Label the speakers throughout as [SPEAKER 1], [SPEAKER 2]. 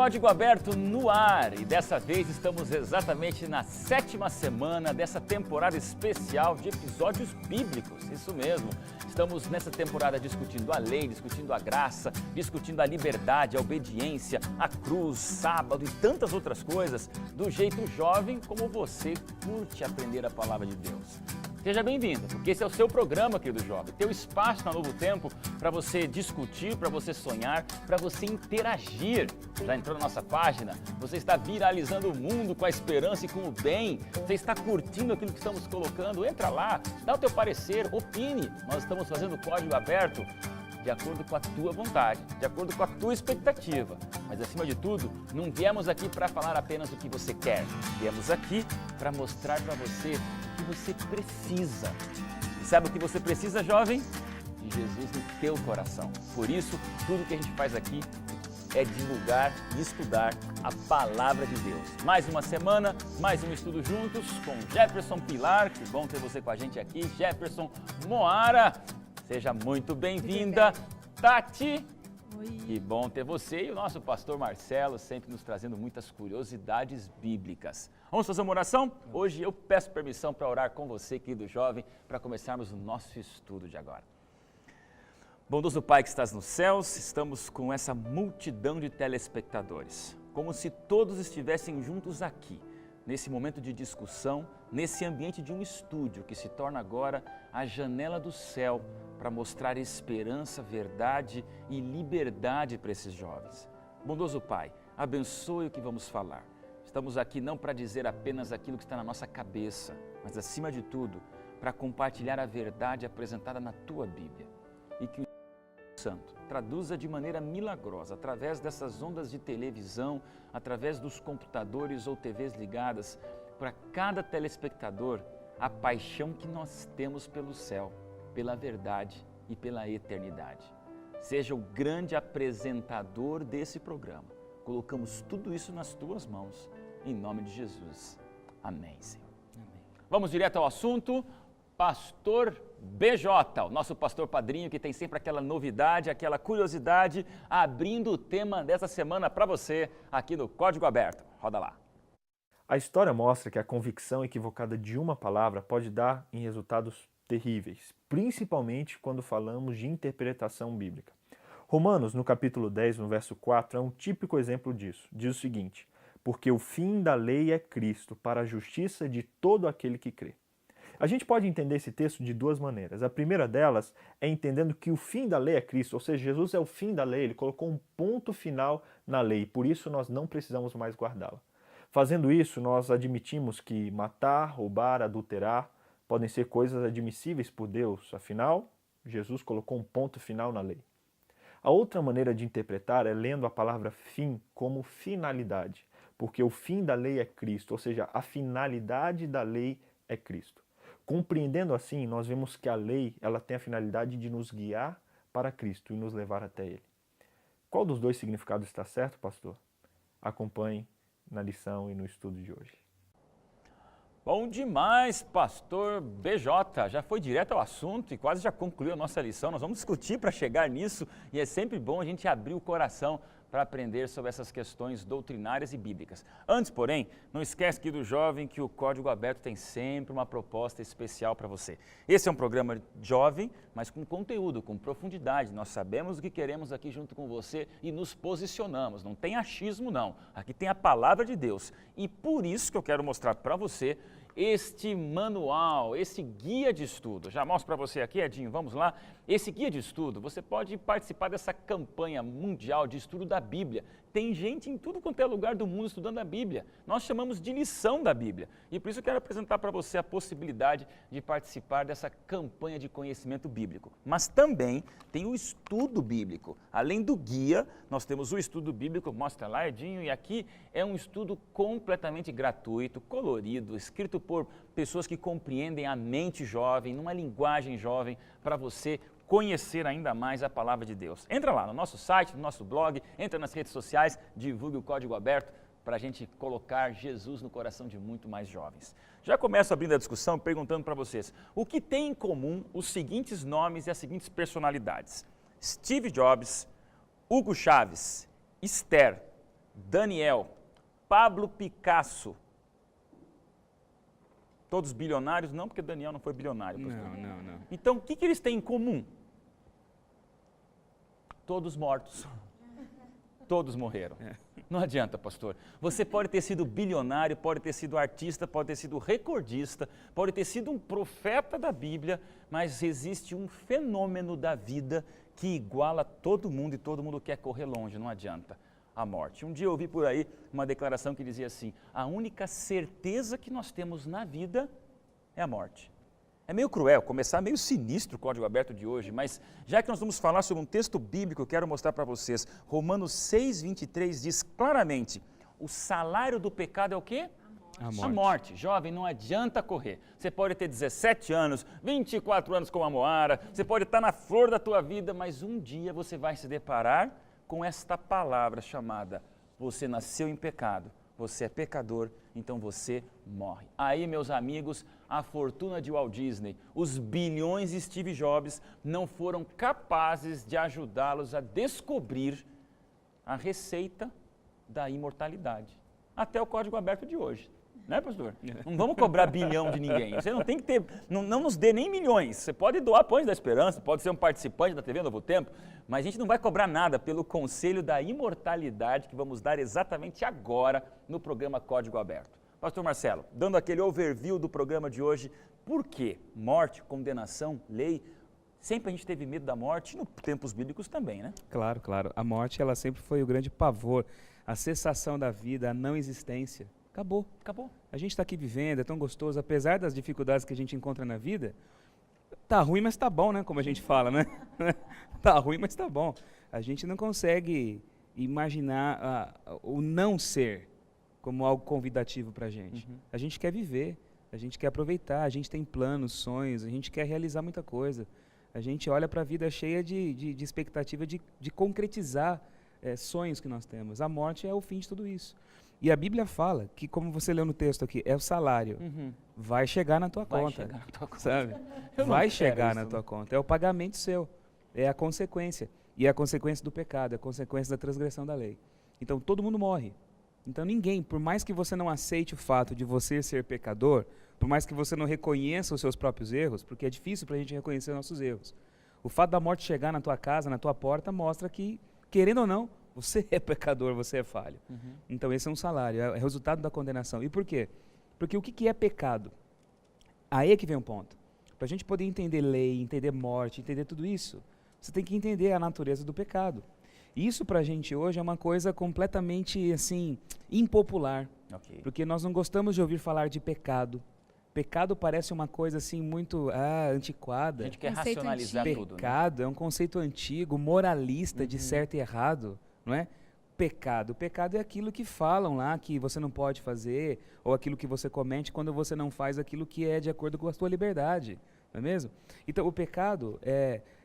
[SPEAKER 1] Código Aberto no ar, e dessa vez estamos exatamente na 7ª semana dessa temporada especial de episódios bíblicos, isso mesmo. Estamos nessa temporada discutindo a lei, discutindo a graça, discutindo a liberdade, a obediência, a cruz, sábado e tantas outras coisas, do jeito jovem como você curte aprender a palavra de Deus. Seja bem-vindo, porque esse é o seu programa, querido jovem, teu espaço na Novo Tempo para você discutir, para você sonhar, para você interagir. Já entrou na nossa página? Você está viralizando o mundo com a esperança e com o bem? Você está curtindo aquilo que estamos colocando? Entra lá, dá o teu parecer, opine. Nós estamos fazendo o Código Aberto de acordo com a tua vontade, de acordo com a tua expectativa. Mas, acima de tudo, não viemos aqui para falar apenas o que você quer. Viemos aqui para mostrar para você o que você precisa. E sabe o que você precisa, jovem? De Jesus no teu coração. Por isso, tudo que a gente faz aqui é divulgar e estudar a Palavra de Deus. Mais uma semana, mais um estudo juntos com Jefferson Pilar. Que bom ter você com a gente aqui. Jefferson Moara. Seja muito bem-vinda, Tati.
[SPEAKER 2] Oi.
[SPEAKER 1] Que bom ter você e o nosso pastor Marcelo, sempre nos trazendo muitas curiosidades bíblicas. Vamos fazer uma oração? Hoje eu peço permissão para orar com você, querido jovem, para começarmos o nosso estudo de agora. Bondoso Pai que estás nos céus, estamos com essa multidão de telespectadores, como se todos estivessem juntos aqui, nesse momento de discussão, nesse ambiente de um estúdio que se torna agora a janela do céu para mostrar esperança, verdade e liberdade para esses jovens. Bondoso Pai, abençoe o que vamos falar. Estamos aqui não para dizer apenas aquilo que está na nossa cabeça, mas acima de tudo, para compartilhar a verdade apresentada na Tua Bíblia. E que o Santo traduza de maneira milagrosa, através dessas ondas de televisão, através dos computadores ou TVs ligadas, para cada telespectador, a paixão que nós temos pelo céu, pela verdade e pela eternidade. Seja o grande apresentador desse programa. Colocamos tudo isso nas Tuas mãos, em nome de Jesus. Amém, Senhor. Amém. Vamos direto ao assunto. Pastor BJ, o nosso pastor padrinho, que tem sempre aquela novidade, aquela curiosidade, abrindo o tema dessa semana para você, aqui no Código Aberto. Roda lá.
[SPEAKER 3] A história mostra que a convicção equivocada de uma palavra pode dar em resultados terríveis, principalmente quando falamos de interpretação bíblica. Romanos, no capítulo 10, no verso 4, é um típico exemplo disso. Diz o seguinte: porque o fim da lei é Cristo, para a justiça de todo aquele que crê. A gente pode entender esse texto de duas maneiras. A primeira delas é entendendo que o fim da lei é Cristo, ou seja, Jesus é o fim da lei, ele colocou um ponto final na lei, por isso nós não precisamos mais guardá-la. Fazendo isso, nós admitimos que matar, roubar, adulterar podem ser coisas admissíveis por Deus, afinal, Jesus colocou um ponto final na lei. A outra maneira de interpretar é lendo a palavra fim como finalidade, porque o fim da lei é Cristo, ou seja, a finalidade da lei é Cristo. Compreendendo assim, nós vemos que a lei ela tem a finalidade de nos guiar para Cristo e nos levar até Ele. Qual dos dois significados está certo, pastor? Acompanhe na lição e no estudo de hoje.
[SPEAKER 1] Bom demais, pastor BJ. Já foi direto ao assunto e quase já concluiu a nossa lição. Nós vamos discutir para chegar nisso e é sempre bom a gente abrir o coração para aprender sobre essas questões doutrinárias e bíblicas. Antes, porém, não esquece aqui do jovem que o Código Aberto tem sempre uma proposta especial para você. Esse é um programa jovem, mas com conteúdo, com profundidade. Nós sabemos o que queremos aqui junto com você e nos posicionamos. Não tem achismo, não. Aqui tem a palavra de Deus. E por isso que eu quero mostrar para você este manual, esse guia de estudo. Já mostro para você aqui, Edinho, vamos lá. Esse guia de estudo, você pode participar dessa campanha mundial de estudo da Bíblia. Tem gente em tudo quanto é lugar do mundo estudando a Bíblia. Nós chamamos de lição da Bíblia. E por isso eu quero apresentar para você a possibilidade de participar dessa campanha de conhecimento bíblico. Mas também tem o estudo bíblico. Além do guia, nós temos o estudo bíblico, mostra lá, Edinho, e aqui é um estudo completamente gratuito, colorido, escrito por pessoas que compreendem a mente jovem, numa linguagem jovem, para você conhecer ainda mais a palavra de Deus. Entra lá no nosso site, no nosso blog, entra nas redes sociais, divulgue o Código Aberto para a gente colocar Jesus no coração de muito mais jovens. Já começo abrindo a discussão perguntando para vocês, o que tem em comum os seguintes nomes e as seguintes personalidades? Steve Jobs, Hugo Chávez, Esther, Daniel, Pablo Picasso. Todos bilionários? Não, porque Daniel não foi bilionário.
[SPEAKER 2] Não.
[SPEAKER 1] Então, o que eles têm em comum? Todos mortos. Todos morreram. Não adianta, pastor. Você pode ter sido bilionário, pode ter sido artista, pode ter sido recordista, pode ter sido um profeta da Bíblia, mas existe um fenômeno da vida que iguala todo mundo e todo mundo quer correr longe, não adianta. A morte. Um dia eu ouvi por aí uma declaração que dizia assim, a única certeza que nós temos na vida é a morte. É meio cruel, começar meio sinistro o Código Aberto de hoje, mas já que nós vamos falar sobre um texto bíblico, eu quero mostrar para vocês. Romanos 6:23 diz claramente, o salário do pecado é o quê? A morte. Jovem, não adianta correr. Você pode ter 17 anos, 24 anos como a Moara, você pode estar na flor da tua vida, mas um dia você vai se deparar com esta palavra chamada, você nasceu em pecado, você é pecador, então você morre. Aí, meus amigos, a fortuna de Walt Disney, os bilhões de Steve Jobs não foram capazes de ajudá-los a descobrir a receita da imortalidade. Até o Código Aberto de hoje. Né, pastor? Não vamos cobrar bilhão de ninguém. Você não tem que ter, não nos dê nem milhões. Você pode doar Pães da Esperança, pode ser um participante da TV Novo Tempo, mas a gente não vai cobrar nada pelo conselho da imortalidade que vamos dar exatamente agora no programa Código Aberto. Pastor Marcelo, dando aquele overview do programa de hoje, por que morte, condenação, lei? Sempre a gente teve medo da morte, nos tempos bíblicos também, né?
[SPEAKER 2] Claro. A morte, ela sempre foi o grande pavor, a cessação da vida, a não existência. Acabou. A gente está aqui vivendo, é tão gostoso, apesar das dificuldades que a gente encontra na vida, tá ruim, mas tá bom, né? Como a gente fala, né? Tá ruim, mas tá bom. A gente não consegue imaginar o não ser como algo convidativo para a gente. A gente quer viver, a gente quer aproveitar, a gente tem planos, sonhos, a gente quer realizar muita coisa. A gente olha para a vida cheia de expectativa de concretizar sonhos que nós temos. A morte é o fim de tudo isso. E a Bíblia fala que, como você leu no texto aqui, é o salário. Vai chegar na tua conta. Sabe? Vai chegar na tua conta. É o pagamento seu. É a consequência. E é a consequência do pecado, é a consequência da transgressão da lei. Então, todo mundo morre. Então, ninguém, por mais que você não aceite o fato de você ser pecador, por mais que você não reconheça os seus próprios erros, porque é difícil para a gente reconhecer nossos erros, o fato da morte chegar na tua casa, na tua porta, mostra que, querendo ou não, você é pecador, você é falho. Então esse é um salário, é o resultado da condenação. E por quê? Porque o que é pecado? Aí é que vem um ponto. Para a gente poder entender lei, entender morte, entender tudo isso, você tem que entender a natureza do pecado. E isso para a gente hoje é uma coisa completamente assim, impopular. Porque nós não gostamos de ouvir falar de pecado. Pecado parece uma coisa assim muito antiquada.
[SPEAKER 1] A gente quer racionalizar tudo.
[SPEAKER 2] Pecado é um conceito antigo, moralista de certo e errado. Não é? Pecado. O pecado é aquilo que falam lá que você não pode fazer, ou aquilo que você comete quando você não faz aquilo que é de acordo com a sua liberdade. Não é mesmo? Então, o pecado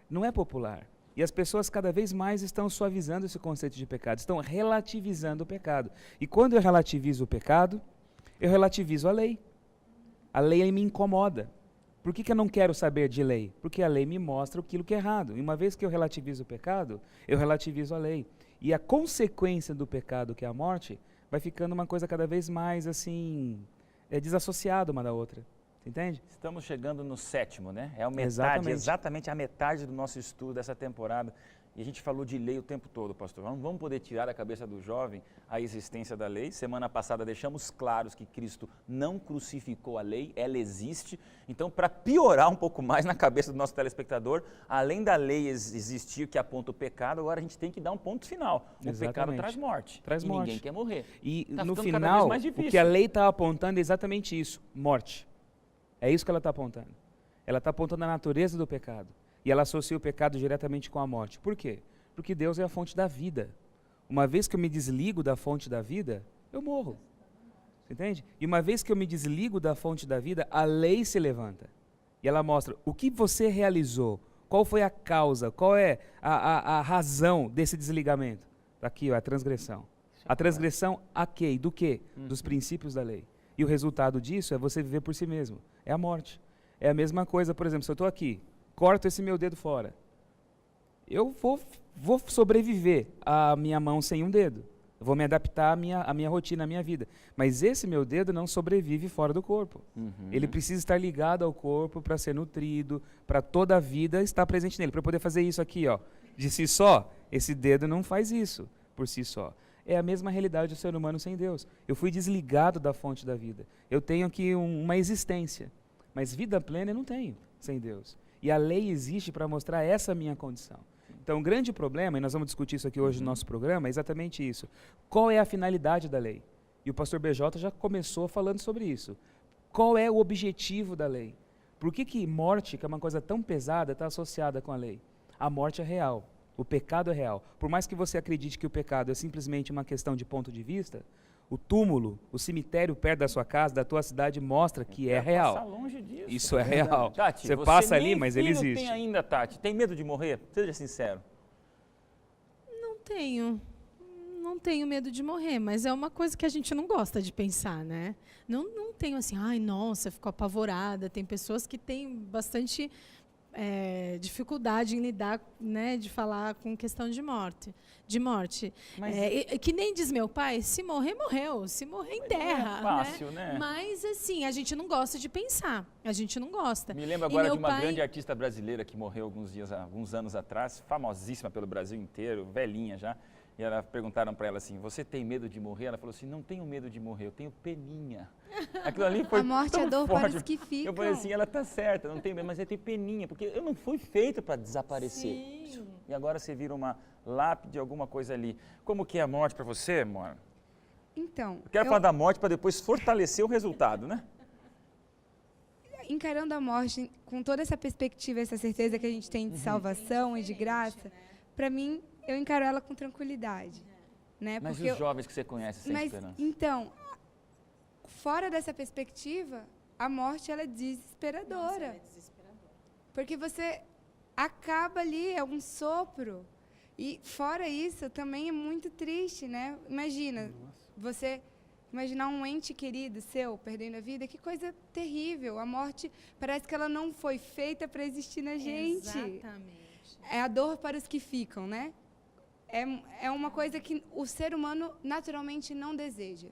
[SPEAKER 2] não é popular. E as pessoas cada vez mais estão suavizando esse conceito de pecado, estão relativizando o pecado. E quando eu relativizo o pecado, eu relativizo a lei. A lei me incomoda. Por que eu não quero saber de lei? Porque a lei me mostra aquilo que é errado. E uma vez que eu relativizo o pecado, eu relativizo a lei. E a consequência do pecado, que é a morte, vai ficando uma coisa cada vez mais assim, desassociada uma da outra. Você entende?
[SPEAKER 1] Estamos chegando no 7º, né? É a metade, exatamente a metade do nosso estudo dessa temporada. E a gente falou de lei o tempo todo, pastor. Não vamos poder tirar da cabeça do jovem a existência da lei. Semana passada deixamos claros que Cristo não crucificou a lei, ela existe. Então, para piorar um pouco mais na cabeça do nosso telespectador, além da lei existir que aponta o pecado, agora a gente tem que dar um ponto final. O pecado traz morte.
[SPEAKER 2] Traz morte.
[SPEAKER 1] Ninguém quer morrer.
[SPEAKER 2] E no final, o que a lei está apontando é exatamente isso, morte. É isso que ela está apontando. Ela está apontando a natureza do pecado. E ela associa o pecado diretamente com a morte. Por quê? Porque Deus é a fonte da vida. Uma vez que eu me desligo da fonte da vida, eu morro. Você entende? E uma vez que eu me desligo da fonte da vida, a lei se levanta. E ela mostra o que você realizou, qual foi a causa, qual é a razão desse desligamento. Aqui, ó, a transgressão. A transgressão a quê? Do quê? Dos princípios da lei. E o resultado disso é você viver por si mesmo. É a morte. É a mesma coisa, por exemplo, se eu estou aqui, corto esse meu dedo fora, eu vou sobreviver à minha mão sem um dedo. Eu vou me adaptar à minha rotina, à minha vida. Mas esse meu dedo não sobrevive fora do corpo. Ele precisa estar ligado ao corpo para ser nutrido, para toda a vida estar presente nele. Para poder fazer isso aqui, ó, de si só, esse dedo não faz isso por si só. É a mesma realidade do ser humano sem Deus. Eu fui desligado da fonte da vida. Eu tenho aqui uma existência. Mas vida plena eu não tenho sem Deus. E a lei existe para mostrar essa minha condição. Então, o grande problema, e nós vamos discutir isso aqui hoje no nosso programa, é exatamente isso. Qual é a finalidade da lei? E o pastor BJ já começou falando sobre isso. Qual é o objetivo da lei? Por que morte, que é uma coisa tão pesada, está associada com a lei? A morte é real. O pecado é real. Por mais que você acredite que o pecado é simplesmente uma questão de ponto de vista, o túmulo, o cemitério perto da sua casa, da tua cidade, mostra que é real.
[SPEAKER 1] Passar longe disso.
[SPEAKER 2] Isso é real.
[SPEAKER 1] Tati,
[SPEAKER 2] você passa ali,
[SPEAKER 1] nem
[SPEAKER 2] mas ele
[SPEAKER 1] filho
[SPEAKER 2] existe.
[SPEAKER 1] tem ainda, Tati. Tem medo de morrer? Seja sincero.
[SPEAKER 4] Não tenho. Não tenho medo de morrer, mas é uma coisa que a gente não gosta de pensar, né? Não tenho assim, ai, nossa, ficou apavorada. Tem pessoas que têm bastante dificuldade em lidar, né, de falar com questão de morte.
[SPEAKER 1] Mas
[SPEAKER 4] Que nem diz meu pai, se morrer, morreu. Se morrer, enterra.
[SPEAKER 1] é fácil, né?
[SPEAKER 4] Mas, assim, a gente não gosta de pensar. A gente não gosta.
[SPEAKER 1] Me lembro
[SPEAKER 4] E
[SPEAKER 1] agora
[SPEAKER 4] meu
[SPEAKER 1] de uma
[SPEAKER 4] pai-
[SPEAKER 1] grande artista brasileira que morreu alguns anos atrás, famosíssima pelo Brasil inteiro, velhinha já. E perguntaram para ela assim, você tem medo de morrer? Ela falou assim, não tenho medo de morrer, eu tenho peninha. Aquilo ali foi
[SPEAKER 5] A morte
[SPEAKER 1] tão
[SPEAKER 5] é dor
[SPEAKER 1] forte.
[SPEAKER 5] para os que ficam.
[SPEAKER 1] Eu falei assim, ela tá certa, não tem medo, mas eu tenho peninha, porque eu não fui feito para desaparecer.
[SPEAKER 4] Sim.
[SPEAKER 1] E agora você vira uma lápide, alguma coisa ali. Como que é a morte para você, amor?
[SPEAKER 5] Então,
[SPEAKER 1] Eu quero falar da morte para depois fortalecer o resultado, né?
[SPEAKER 5] encarando a morte com toda essa perspectiva, essa certeza que a gente tem de salvação e de graça, para mim, eu encaro ela com tranquilidade. Né?
[SPEAKER 1] Mas
[SPEAKER 5] Porque
[SPEAKER 1] os jovens que você conhece sem esperança?
[SPEAKER 5] então, fora dessa perspectiva, a morte ela é desesperadora. Porque você acaba ali, é um sopro. E fora isso, também é muito triste, né? Imagina, você imaginar um ente querido seu perdendo a vida, que coisa terrível. A morte parece que ela não foi feita para existir na gente.
[SPEAKER 4] Exatamente.
[SPEAKER 5] É a dor para os que ficam, né? É uma coisa que o ser humano naturalmente não deseja.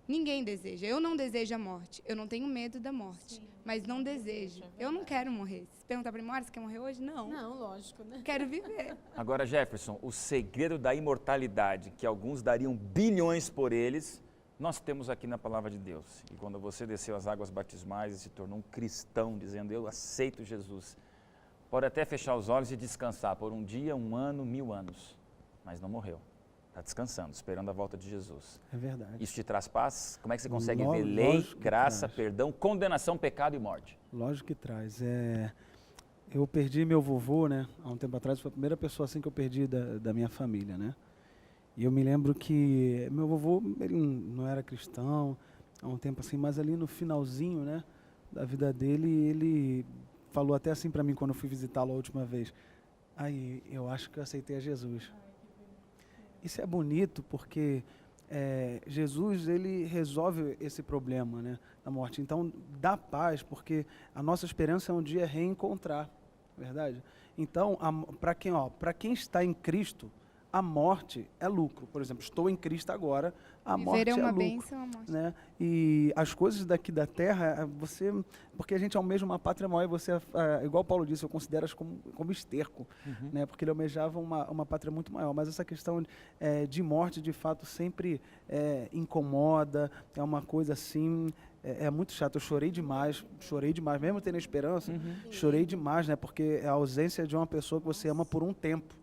[SPEAKER 5] Ninguém deseja. Eu não desejo a morte. Eu não tenho medo da morte.
[SPEAKER 4] Sim,
[SPEAKER 5] mas não desejo. Eu não quero morrer. Se perguntar para mim, você quer morrer hoje? Não.
[SPEAKER 4] Não, lógico, né?
[SPEAKER 5] Quero viver.
[SPEAKER 1] Agora, Jefferson, o segredo da imortalidade, que alguns dariam bilhões por eles, nós temos aqui na Palavra de Deus. E quando você desceu as águas batismais e se tornou um cristão, dizendo, eu aceito Jesus, pode até fechar os olhos e descansar por um dia, 1 ano, 1000 anos, mas não morreu. Está descansando, esperando a volta de Jesus.
[SPEAKER 6] É verdade.
[SPEAKER 1] Isso te traz paz? Como é que você consegue ver
[SPEAKER 6] Lógico
[SPEAKER 1] lei,
[SPEAKER 6] que
[SPEAKER 1] graça,
[SPEAKER 6] traz.
[SPEAKER 1] perdão, condenação, pecado e morte?
[SPEAKER 6] Lógico que traz. Eu perdi meu vovô, né? Há um tempo atrás, foi a primeira pessoa assim que eu perdi da minha família, né? E eu me lembro que meu vovô, ele não era cristão, há um tempo assim, mas ali no finalzinho, né, da vida dele, ele falou até assim para mim quando eu fui visitá-lo a última vez. Aí, eu acho que eu aceitei a Jesus. Isso é bonito porque Jesus, ele resolve esse problema, né, da morte. Então, dá paz, porque a nossa esperança é um dia reencontrar, verdade? Então, para quem está em Cristo, a morte é lucro. Por exemplo, estou em Cristo agora, a morte
[SPEAKER 5] Viver é uma
[SPEAKER 6] lucro.
[SPEAKER 5] bênção, a morte.
[SPEAKER 6] Né? E as coisas daqui da terra, porque a gente almeja uma pátria maior, e você, igual Paulo disse, eu considero como esterco, né? Porque ele almejava uma pátria muito maior. Mas essa questão de morte, de fato, sempre incomoda, é uma coisa assim, é muito chato. Eu chorei demais, mesmo tendo esperança, chorei demais, né? Porque é a ausência de uma pessoa que você ama por um tempo.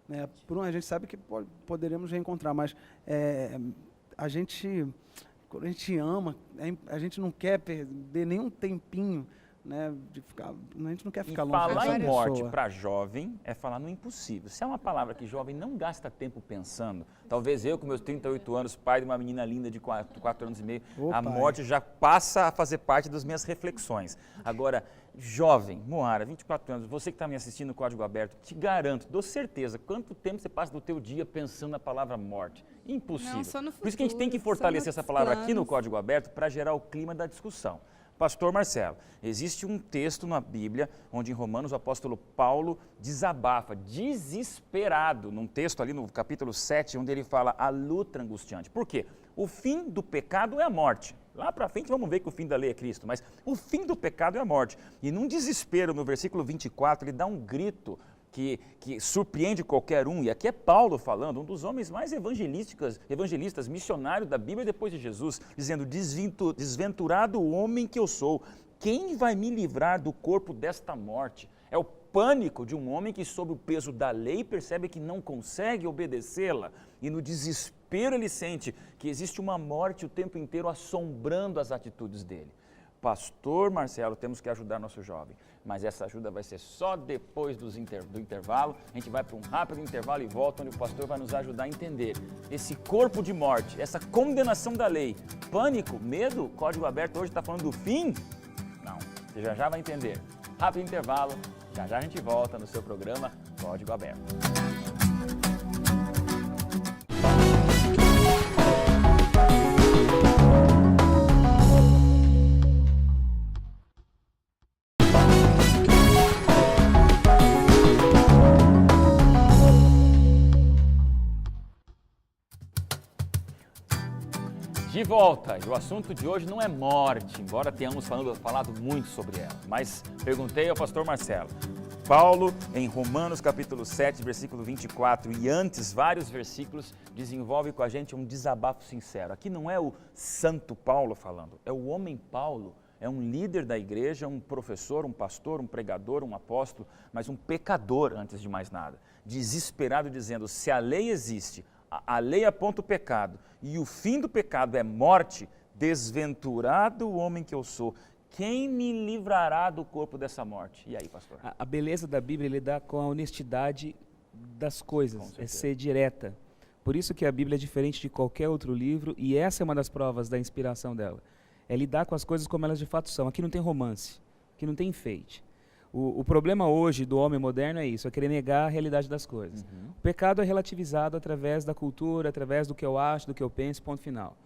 [SPEAKER 6] Né? A gente sabe que poderemos reencontrar, mas quando a gente ama, a gente não quer perder nenhum tempinho né, a gente não quer
[SPEAKER 1] E
[SPEAKER 6] ficar longe
[SPEAKER 1] falar
[SPEAKER 6] dessa
[SPEAKER 1] em morte
[SPEAKER 6] pessoa.
[SPEAKER 1] para jovem é falar no impossível. Se é uma palavra que jovem não gasta tempo pensando, talvez eu com meus 38 anos, pai de uma menina linda de 4 anos e meio,
[SPEAKER 6] Ô,
[SPEAKER 1] a
[SPEAKER 6] pai.
[SPEAKER 1] morte já passa a fazer parte das minhas reflexões. Agora, jovem, Moara, 24 anos, você que está me assistindo no Código Aberto, te garanto, dou certeza, quanto tempo você passa do teu dia pensando na palavra morte? Impossível.
[SPEAKER 5] Não, só no
[SPEAKER 1] Por isso que a gente tem que
[SPEAKER 5] futuro,
[SPEAKER 1] fortalecer
[SPEAKER 5] só
[SPEAKER 1] essa
[SPEAKER 5] nos
[SPEAKER 1] palavra aqui no
[SPEAKER 5] planos.
[SPEAKER 1] Código Aberto para gerar o clima da discussão. Pastor Marcelo, existe um texto na Bíblia onde em Romanos o apóstolo Paulo desabafa, desesperado, num texto ali no capítulo 7, onde ele fala a luta angustiante. Por quê? O fim do pecado é a morte. Lá para frente vamos ver que o fim da lei é Cristo, mas o fim do pecado é a morte. E num desespero, no versículo 24, ele dá um grito que surpreende qualquer um, e aqui é Paulo falando, um dos homens mais evangelistas, missionários da Bíblia depois de Jesus, dizendo, desventurado o homem que eu sou, quem vai me livrar do corpo desta morte? É o pânico de um homem que sob o peso da lei percebe que não consegue obedecê-la, e no desespero ele sente que existe uma morte o tempo inteiro assombrando as atitudes dele. Pastor Marcelo, temos que ajudar nosso jovem, mas essa ajuda vai ser só depois do intervalo. A gente vai para um rápido intervalo e volta, onde o pastor vai nos ajudar a entender esse corpo de morte, essa condenação da lei. Pânico, medo, Código Aberto hoje está falando do fim? Não, você já vai entender. Rápido intervalo, já a gente volta no seu programa Código Aberto. De volta, e o assunto de hoje não é morte, embora tenhamos falado muito sobre ela, mas perguntei ao pastor Marcelo. Paulo, em Romanos capítulo 7, versículo 24, e antes vários versículos, desenvolve com a gente um desabafo sincero. Aqui não é o santo Paulo falando, é o homem Paulo, é um líder da igreja, um professor, um pastor, um pregador, um apóstolo, mas um pecador antes de mais nada. Desesperado dizendo, se a lei existe, a lei aponta o pecado e o fim do pecado é morte, desventurado o homem que eu sou. Quem me livrará do corpo dessa morte? E aí, pastor?
[SPEAKER 2] A beleza da Bíblia é lidar com a honestidade das coisas, é ser direta. Por isso que a Bíblia é diferente de qualquer outro livro, e essa é uma das provas da inspiração dela. É lidar com as coisas como elas de fato são. Aqui não tem romance, aqui não tem enfeite. O problema hoje do homem moderno é isso, é querer negar a realidade das coisas. O pecado é relativizado através da cultura, através do que eu acho, do que eu penso, ponto final.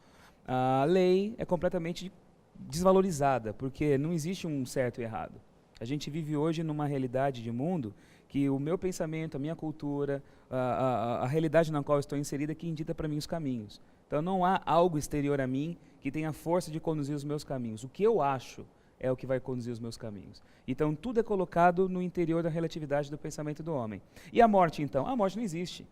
[SPEAKER 2] A lei é completamente desvalorizada, porque não existe um certo e errado. A gente vive hoje numa realidade de mundo que o meu pensamento, a minha cultura, a realidade na qual eu estou inserida é que indita para mim os caminhos. Então não há algo exterior a mim que tenha força de conduzir os meus caminhos. O que eu acho é o que vai conduzir os meus caminhos. Então tudo é colocado no interior da relatividade do pensamento do homem. E a morte então? A morte não existe.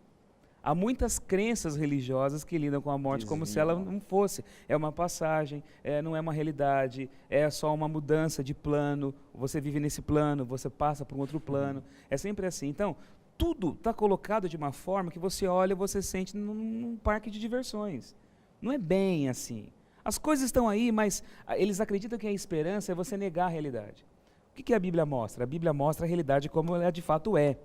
[SPEAKER 2] Há muitas crenças religiosas que lidam com a morte como se ela não fosse. É uma passagem, não é uma realidade, é só uma mudança de plano. Você vive nesse plano, você passa para um outro plano. É sempre assim. Então, tudo está colocado de uma forma que você olha e você sente num parque de diversões. Não é bem assim. As coisas estão aí, mas eles acreditam que a esperança é você negar a realidade. O que a Bíblia mostra? A Bíblia mostra a realidade como ela de fato é.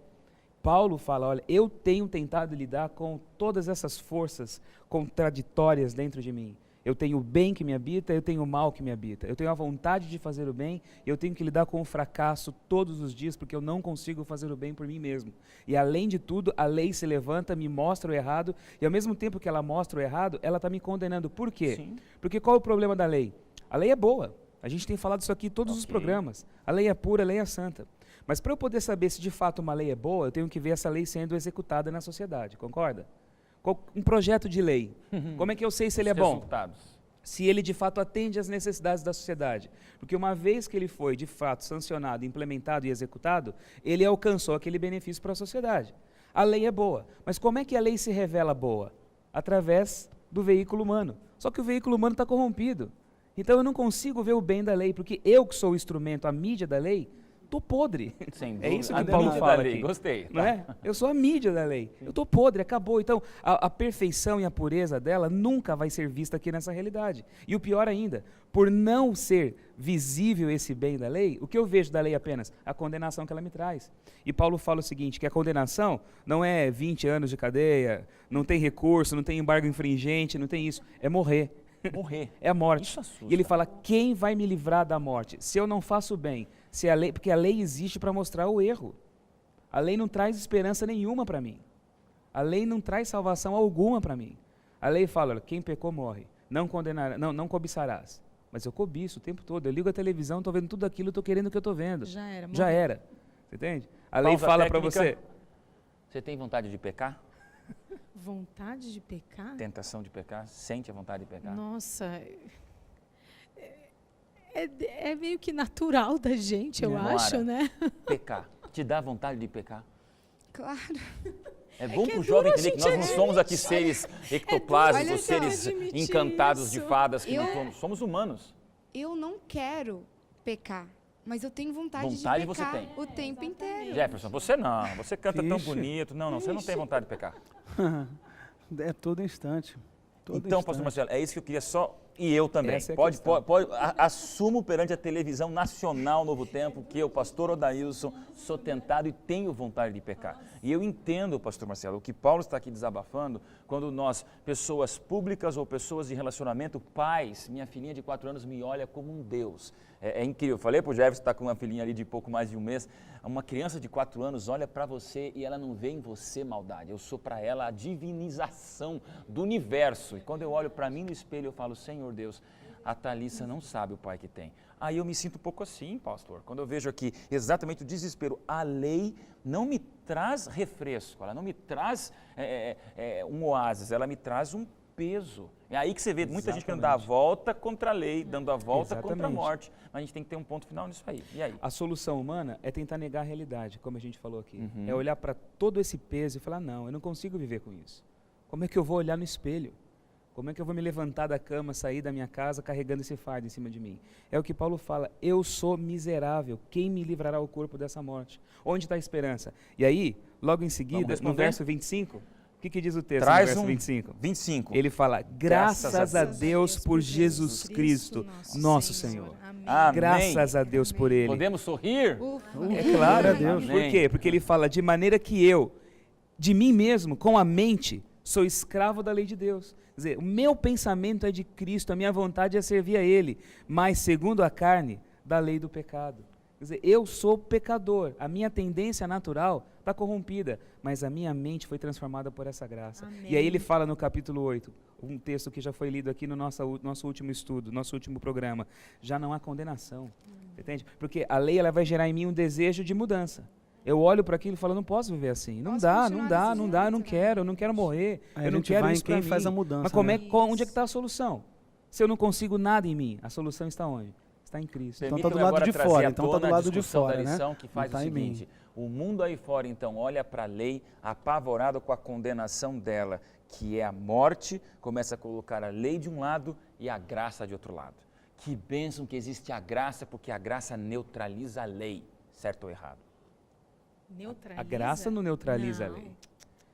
[SPEAKER 2] Paulo fala, olha, eu tenho tentado lidar com todas essas forças contraditórias dentro de mim. Eu tenho o bem que me habita, eu tenho o mal que me habita. Eu tenho a vontade de fazer o bem, eu tenho que lidar com o fracasso todos os dias, porque eu não consigo fazer o bem por mim mesmo. E além de tudo, a lei se levanta, me mostra o errado, e ao mesmo tempo que ela mostra o errado, ela está me condenando. Por quê?
[SPEAKER 1] Sim.
[SPEAKER 2] Porque qual é o problema da lei? A lei é boa. A gente tem falado isso aqui em todos os programas. A lei é pura, a lei é santa. Mas para eu poder saber se de fato uma lei é boa, eu tenho que ver essa lei sendo executada na sociedade, concorda? Um projeto de lei, como é que eu sei se ele é bom?
[SPEAKER 1] Resultados.
[SPEAKER 2] Se ele de fato atende às necessidades da sociedade. Porque uma vez que ele foi de fato sancionado, implementado e executado, ele alcançou aquele benefício para a sociedade. A lei é boa, mas como é que a lei se revela boa? Através do veículo humano. Só que o veículo humano está corrompido. Então eu não consigo ver o bem da lei, porque eu que sou o instrumento, a mídia da lei, estou podre.
[SPEAKER 1] Sem
[SPEAKER 2] É
[SPEAKER 1] dúvida.
[SPEAKER 2] isso que
[SPEAKER 1] A
[SPEAKER 2] Paulo
[SPEAKER 1] mídia
[SPEAKER 2] fala
[SPEAKER 1] da lei,
[SPEAKER 2] aqui.
[SPEAKER 1] gostei.
[SPEAKER 2] Não é? Eu sou a mídia da lei. Eu estou podre, acabou. Então, a perfeição e a pureza dela nunca vai ser vista aqui nessa realidade. E o pior ainda, por não ser visível esse bem da lei, o que eu vejo da lei apenas? A condenação que ela me traz. E Paulo fala o seguinte, que a condenação não é 20 anos de cadeia, não tem recurso, não tem embargo infringente, não tem isso. É morrer.
[SPEAKER 1] Morrer.
[SPEAKER 2] É a morte.
[SPEAKER 1] Isso assusta.
[SPEAKER 2] E ele fala, quem vai me livrar da morte? Se eu não faço bem, se a lei, porque a lei existe para mostrar o erro. A lei não traz esperança nenhuma para mim. A lei não traz salvação alguma para mim. A lei fala, olha, quem pecou morre. Não condenarás, não cobiçarás. Mas eu cobiço o tempo todo. Eu ligo a televisão, estou vendo tudo aquilo, estou querendo o que eu estou vendo.
[SPEAKER 4] Já era.
[SPEAKER 2] Já
[SPEAKER 4] morreu.
[SPEAKER 2] era. Você entende? A lei
[SPEAKER 1] Pausa
[SPEAKER 2] fala para
[SPEAKER 1] técnica.
[SPEAKER 2] você.
[SPEAKER 1] Você tem vontade de pecar?
[SPEAKER 4] Vontade de pecar?
[SPEAKER 1] Tentação de pecar? Sente a vontade de pecar?
[SPEAKER 4] Nossa, é meio que natural da gente, eu
[SPEAKER 1] Mora.
[SPEAKER 4] acho, né?
[SPEAKER 1] Pecar. Te dá vontade de pecar?
[SPEAKER 5] Claro.
[SPEAKER 1] É bom
[SPEAKER 4] que
[SPEAKER 1] para o
[SPEAKER 4] é
[SPEAKER 1] jovem
[SPEAKER 4] duro a
[SPEAKER 1] entender que nós não
[SPEAKER 4] gente
[SPEAKER 1] somos aqui seres ectoplásmicos,
[SPEAKER 5] olha só.
[SPEAKER 1] seres
[SPEAKER 4] admitir
[SPEAKER 1] encantados de
[SPEAKER 4] isso.
[SPEAKER 1] fadas que não
[SPEAKER 5] Eu-
[SPEAKER 1] somos. Somos humanos.
[SPEAKER 5] Eu não quero pecar, mas eu tenho vontade,
[SPEAKER 1] Vontade
[SPEAKER 5] de
[SPEAKER 1] você
[SPEAKER 5] pecar
[SPEAKER 1] tem.
[SPEAKER 5] o tempo inteiro.
[SPEAKER 1] Jefferson, você não. Você canta tão
[SPEAKER 6] Vixe.
[SPEAKER 1] bonito. Não, você não tem vontade de pecar.
[SPEAKER 6] É todo instante. Todo
[SPEAKER 1] Então, pastor
[SPEAKER 6] instante.
[SPEAKER 1] Marcelo, é isso que eu queria só... E eu também.
[SPEAKER 2] Essa é a
[SPEAKER 1] Pode,
[SPEAKER 2] questão.
[SPEAKER 1] assumo perante a televisão nacional Novo Tempo que eu, pastor Odailson, sou tentado e tenho vontade de pecar. E eu entendo, pastor Marcelo, o que Paulo está aqui desabafando, quando nós, pessoas públicas ou pessoas de relacionamento, pais, minha filhinha de 4 anos me olha como um Deus. É incrível. Eu falei para o Jefferson, está com uma filhinha ali de pouco mais de um mês. Uma criança de 4 anos olha para você e ela não vê em você maldade. Eu sou para ela a divinização do universo. E quando eu olho para mim no espelho, eu falo, Senhor Deus, a Thalissa não sabe o pai que tem. Aí eu me sinto um pouco assim, pastor. Quando eu vejo aqui exatamente o desespero. A lei não me traz refresco, ela não me traz um oásis, ela me traz um peso. É aí que você vê muita gente querendo dar a volta contra a lei, dando a volta contra a
[SPEAKER 2] Exatamente.
[SPEAKER 1] morte. Mas a gente tem que ter um ponto final nisso aí. E aí?
[SPEAKER 2] A solução humana é tentar negar a realidade, como a gente falou aqui.
[SPEAKER 1] Uhum.
[SPEAKER 2] É olhar para todo esse peso e falar, não, eu não consigo viver com isso. Como é que eu vou olhar no espelho? Como é que eu vou me levantar da cama, sair da minha casa carregando esse fardo em cima de mim? É o que Paulo fala, eu sou miserável, quem me livrará o corpo dessa morte? Onde está a esperança? E aí, logo em seguida, no
[SPEAKER 1] responder?
[SPEAKER 2] verso 25, o que diz o texto
[SPEAKER 1] Traz
[SPEAKER 2] no verso
[SPEAKER 1] um
[SPEAKER 2] 25?
[SPEAKER 1] 25.
[SPEAKER 2] Ele fala, graças a Deus por Jesus Cristo, nosso Senhor.
[SPEAKER 4] Amém.
[SPEAKER 1] Amém.
[SPEAKER 2] Graças a Deus por Ele.
[SPEAKER 1] Podemos sorrir?
[SPEAKER 2] É claro,
[SPEAKER 1] Deus.
[SPEAKER 2] Por quê? Porque ele fala, de maneira que eu, de mim mesmo, com a mente, sou escravo da lei de Deus. Quer dizer, o meu pensamento é de Cristo, a minha vontade é servir a Ele, mas segundo a carne, da lei do pecado. Quer dizer, eu sou pecador, a minha tendência natural está corrompida, mas a minha mente foi transformada por essa graça.
[SPEAKER 4] Amém.
[SPEAKER 2] E aí ele fala no capítulo 8, um texto que já foi lido aqui no nosso último estudo, nosso último programa, já não há condenação, entende? Porque a lei ela vai gerar em mim um desejo de mudança. Eu olho para aquilo e falo, não posso viver assim, não
[SPEAKER 5] Posso
[SPEAKER 2] dá,
[SPEAKER 5] continuar
[SPEAKER 2] não dá,
[SPEAKER 5] desse
[SPEAKER 2] não dá, eu
[SPEAKER 5] jeito,
[SPEAKER 2] eu não quero morrer,
[SPEAKER 6] Aí
[SPEAKER 2] eu
[SPEAKER 6] a
[SPEAKER 2] não
[SPEAKER 6] gente
[SPEAKER 2] quero
[SPEAKER 6] vai em
[SPEAKER 2] isso pra
[SPEAKER 6] quem
[SPEAKER 2] mim.
[SPEAKER 6] faz a mudança,
[SPEAKER 2] Mas como
[SPEAKER 6] né?
[SPEAKER 2] onde é que está a solução? Se eu não consigo nada em mim, a solução está onde? Está em Cristo.
[SPEAKER 6] Então tá
[SPEAKER 1] Permita-me
[SPEAKER 6] do lado
[SPEAKER 1] agora
[SPEAKER 6] de
[SPEAKER 1] trazer
[SPEAKER 6] fora,
[SPEAKER 1] à
[SPEAKER 6] então tá
[SPEAKER 1] tona
[SPEAKER 6] do
[SPEAKER 1] a
[SPEAKER 6] lado de
[SPEAKER 1] discussão
[SPEAKER 6] fora,
[SPEAKER 1] da
[SPEAKER 6] né?
[SPEAKER 1] lição que faz
[SPEAKER 6] Não
[SPEAKER 1] o
[SPEAKER 6] tá em mim.
[SPEAKER 1] seguinte, o mundo aí fora então olha para a lei apavorado com a condenação dela, que é a morte, começa a colocar a lei de um lado e a graça de outro lado. Que bênção que existe a graça, porque a graça neutraliza a lei, certo ou errado?
[SPEAKER 4] Neutraliza?
[SPEAKER 2] A graça não neutraliza a
[SPEAKER 4] Não.
[SPEAKER 2] lei.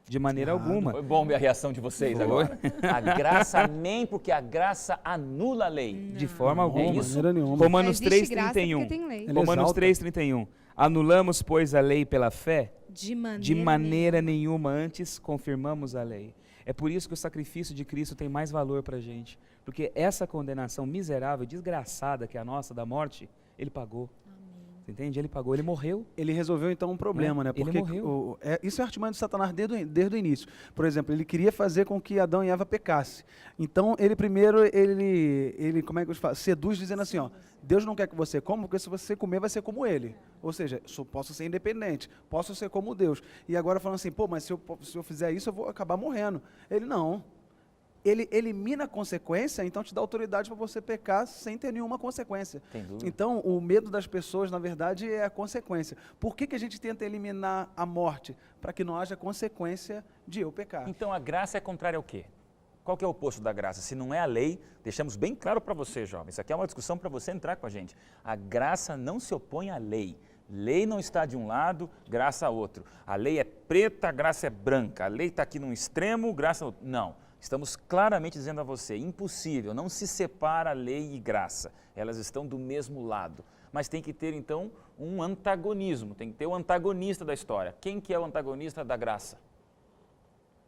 [SPEAKER 2] De maneira alguma.
[SPEAKER 1] Foi bom ver a reação de vocês agora. A graça, amém, porque a graça anula a lei.
[SPEAKER 2] De forma
[SPEAKER 1] É
[SPEAKER 2] alguma.
[SPEAKER 6] De
[SPEAKER 1] isso?
[SPEAKER 6] maneira nenhuma.
[SPEAKER 2] Romanos
[SPEAKER 5] Só existe graça
[SPEAKER 2] 3:31.
[SPEAKER 5] porque tem lei.
[SPEAKER 6] Ele
[SPEAKER 2] Romanos
[SPEAKER 6] exalta.
[SPEAKER 2] 3:31. Anulamos, pois, a lei pela fé?
[SPEAKER 4] De maneira,
[SPEAKER 2] De maneira nenhuma, antes confirmamos a lei. É por isso que o sacrifício de Cristo tem mais valor para a gente. Porque essa condenação miserável, desgraçada que é a nossa da morte, Ele pagou. Você entende? Ele pagou, Ele morreu.
[SPEAKER 6] Ele resolveu então um problema, né?
[SPEAKER 2] Ele
[SPEAKER 6] Porque
[SPEAKER 2] morreu.
[SPEAKER 6] isso é artimanha de Satanás desde o início. Por exemplo, ele queria fazer com que Adão e Eva pecassem. Então, ele primeiro, como é que eu falo? Seduz dizendo assim, ó, Deus não quer que você coma, porque se você comer vai ser como ele. Ou seja, posso ser independente, posso ser como Deus. E agora falando assim, pô, mas se eu fizer isso, eu vou acabar morrendo. Ele não. Ele elimina a consequência, então te dá autoridade para você pecar sem ter nenhuma consequência.
[SPEAKER 1] Tem dúvida?
[SPEAKER 6] Então, o medo das pessoas, na verdade, é a consequência. Por que a gente tenta eliminar a morte? Para que não haja consequência de eu pecar.
[SPEAKER 1] Então a graça é contrária ao quê? Qual que é o oposto da graça? Se não é a lei, deixamos bem claro para você, jovem. Isso aqui é uma discussão para você entrar com a gente. A graça não se opõe à lei. Lei não está de um lado, graça outro. A lei é preta, a graça é branca. A lei está aqui num extremo, graça outro. Não. Estamos claramente dizendo a você, impossível, não se separa lei e graça. Elas estão do mesmo lado. Mas tem que ter, então, um antagonismo, tem que ter o antagonista da história. Quem que é o antagonista da graça?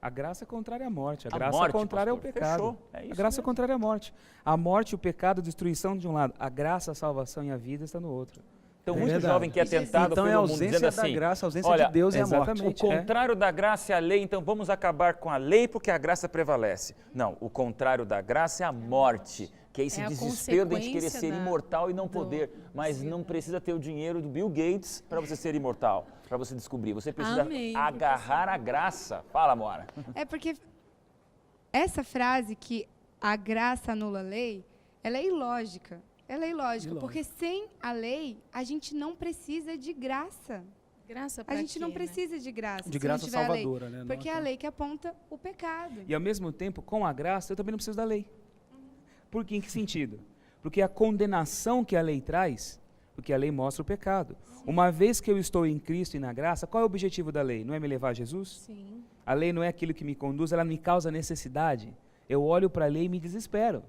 [SPEAKER 2] A graça é contrária à morte, a
[SPEAKER 1] A
[SPEAKER 2] graça
[SPEAKER 1] morte,
[SPEAKER 2] contrária ao
[SPEAKER 1] pastor.
[SPEAKER 2] pecado.
[SPEAKER 1] Fechou, é isso
[SPEAKER 2] A graça é
[SPEAKER 1] mesmo.
[SPEAKER 2] contrária à morte. A morte, o pecado, a destruição de um lado. A graça, a salvação e a vida está no outro.
[SPEAKER 1] Então,
[SPEAKER 6] É
[SPEAKER 1] muito
[SPEAKER 6] verdade.
[SPEAKER 1] jovem que é tentado
[SPEAKER 6] Então é a
[SPEAKER 1] pelo mundo
[SPEAKER 6] ausência
[SPEAKER 1] dizendo
[SPEAKER 6] da
[SPEAKER 1] assim,
[SPEAKER 6] graça, a ausência
[SPEAKER 1] olha,
[SPEAKER 6] de Deus e a morte.
[SPEAKER 2] exatamente.
[SPEAKER 1] o contrário da graça é a lei, então vamos acabar com a lei porque a graça prevalece. Não, o contrário da graça é a morte, que é esse
[SPEAKER 4] É a
[SPEAKER 1] desespero de a gente querer
[SPEAKER 4] consequência
[SPEAKER 1] ser
[SPEAKER 4] da-
[SPEAKER 1] imortal e não
[SPEAKER 4] do-
[SPEAKER 1] poder. Mas não precisa ter o dinheiro do Bill Gates para você ser imortal, para você descobrir. Você precisa
[SPEAKER 4] Amém,
[SPEAKER 1] agarrar a graça. Fala, Mora.
[SPEAKER 5] É porque essa frase que a graça anula a lei, ela é ilógica. Ela é ilógica,
[SPEAKER 6] Ilógica.
[SPEAKER 5] porque sem a lei, a gente não precisa de graça.
[SPEAKER 4] Graça
[SPEAKER 5] A
[SPEAKER 4] pra
[SPEAKER 5] gente
[SPEAKER 4] quê,
[SPEAKER 5] não
[SPEAKER 4] né?
[SPEAKER 5] precisa de graça.
[SPEAKER 6] De
[SPEAKER 5] se
[SPEAKER 6] graça
[SPEAKER 5] não tiver a lei.
[SPEAKER 6] salvadora, né? Não
[SPEAKER 5] Porque é a
[SPEAKER 6] aquela-
[SPEAKER 5] lei que aponta o pecado.
[SPEAKER 2] E ao mesmo tempo, com a graça, eu também não preciso da lei. Por quê? Em que sentido? Porque a condenação que a lei traz, porque a lei mostra o pecado. Uma vez que eu estou em Cristo e na graça, qual é o objetivo da lei? Não é me levar a Jesus?
[SPEAKER 4] Sim.
[SPEAKER 2] A lei não é aquilo que me conduz, ela me causa necessidade. Eu olho para a lei e me desespero.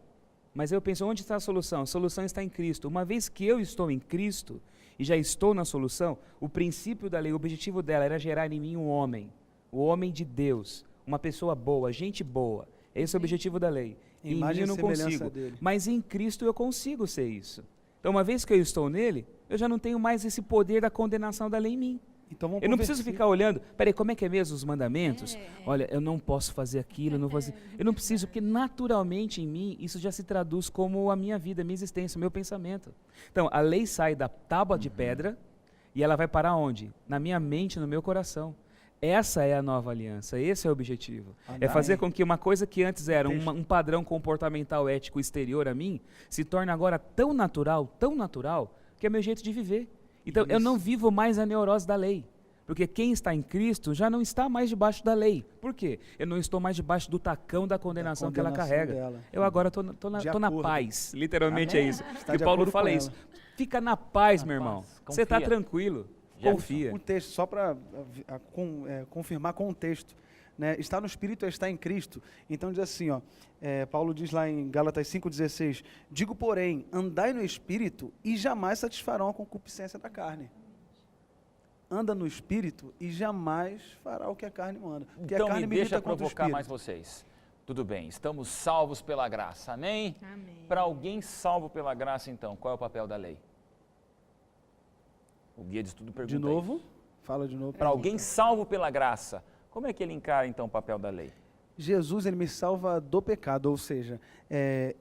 [SPEAKER 2] Mas eu penso, onde está a solução? A solução está em Cristo. Uma vez que eu estou em Cristo e já estou na solução, o princípio da lei, o objetivo dela era gerar em mim um homem, o homem de Deus, uma pessoa boa, gente boa. Esse é o objetivo da lei. Em mim
[SPEAKER 6] Imagem
[SPEAKER 2] eu
[SPEAKER 6] e
[SPEAKER 2] não
[SPEAKER 6] semelhança
[SPEAKER 2] consigo,
[SPEAKER 6] dele.
[SPEAKER 2] mas em Cristo eu consigo ser isso. Então, uma vez que eu estou nele, eu já não tenho mais esse poder da condenação da lei em mim.
[SPEAKER 6] Então vamos
[SPEAKER 2] Eu não preciso
[SPEAKER 6] converter-
[SPEAKER 2] ficar olhando, peraí, como é que é mesmo os mandamentos? Olha, eu não posso fazer aquilo, eu não vou fazer. Eu não preciso, porque naturalmente em mim isso já se traduz como a minha vida, a minha existência, o meu pensamento. Então, a lei sai da tábua de pedra e ela vai parar onde? Na minha mente, no meu coração. Essa é a nova aliança, esse é o objetivo. É fazer com que uma coisa que antes era um padrão comportamental ético exterior a mim, se torne agora tão natural, que é meu jeito de viver. Então, eu não vivo mais a neurose da lei. Porque quem está em Cristo já não está mais debaixo da lei. Por quê? Eu não estou mais debaixo do tacão da condenação que ela carrega.
[SPEAKER 6] dela.
[SPEAKER 2] Eu agora estou
[SPEAKER 6] De
[SPEAKER 2] na
[SPEAKER 6] acordo.
[SPEAKER 2] paz. Literalmente é isso.
[SPEAKER 6] Está
[SPEAKER 2] Que
[SPEAKER 6] de
[SPEAKER 2] Paulo
[SPEAKER 6] acordo
[SPEAKER 2] fala
[SPEAKER 6] com
[SPEAKER 2] isso.
[SPEAKER 6] ela.
[SPEAKER 2] Fica na paz,
[SPEAKER 1] Na
[SPEAKER 2] meu irmão.
[SPEAKER 1] paz.
[SPEAKER 2] Você está
[SPEAKER 1] Confia.
[SPEAKER 2] tranquilo.
[SPEAKER 1] Já-
[SPEAKER 2] Confia.
[SPEAKER 6] Um texto, só para confirmar com o texto. Né? Está no Espírito é estar em Cristo. Então diz assim, ó, Paulo diz lá em Gálatas 5,16, digo, porém, andai no Espírito e jamais satisfarão a concupiscência da carne. Anda no Espírito e jamais fará o que a carne manda. Porque
[SPEAKER 1] Então
[SPEAKER 6] a carne
[SPEAKER 1] me
[SPEAKER 6] milita
[SPEAKER 1] deixa
[SPEAKER 6] contra o
[SPEAKER 1] provocar mais
[SPEAKER 6] Espírito.
[SPEAKER 1] vocês. Tudo bem, estamos salvos pela graça, amém?
[SPEAKER 4] Amém.
[SPEAKER 1] Para alguém salvo pela graça, então, qual é o papel da lei? O guia de estudo pergunta
[SPEAKER 6] De novo, fala de novo.
[SPEAKER 1] Para alguém salvo pela graça, como é que ele encara, então, o papel da lei?
[SPEAKER 6] Jesus, ele me salva do pecado, ou seja,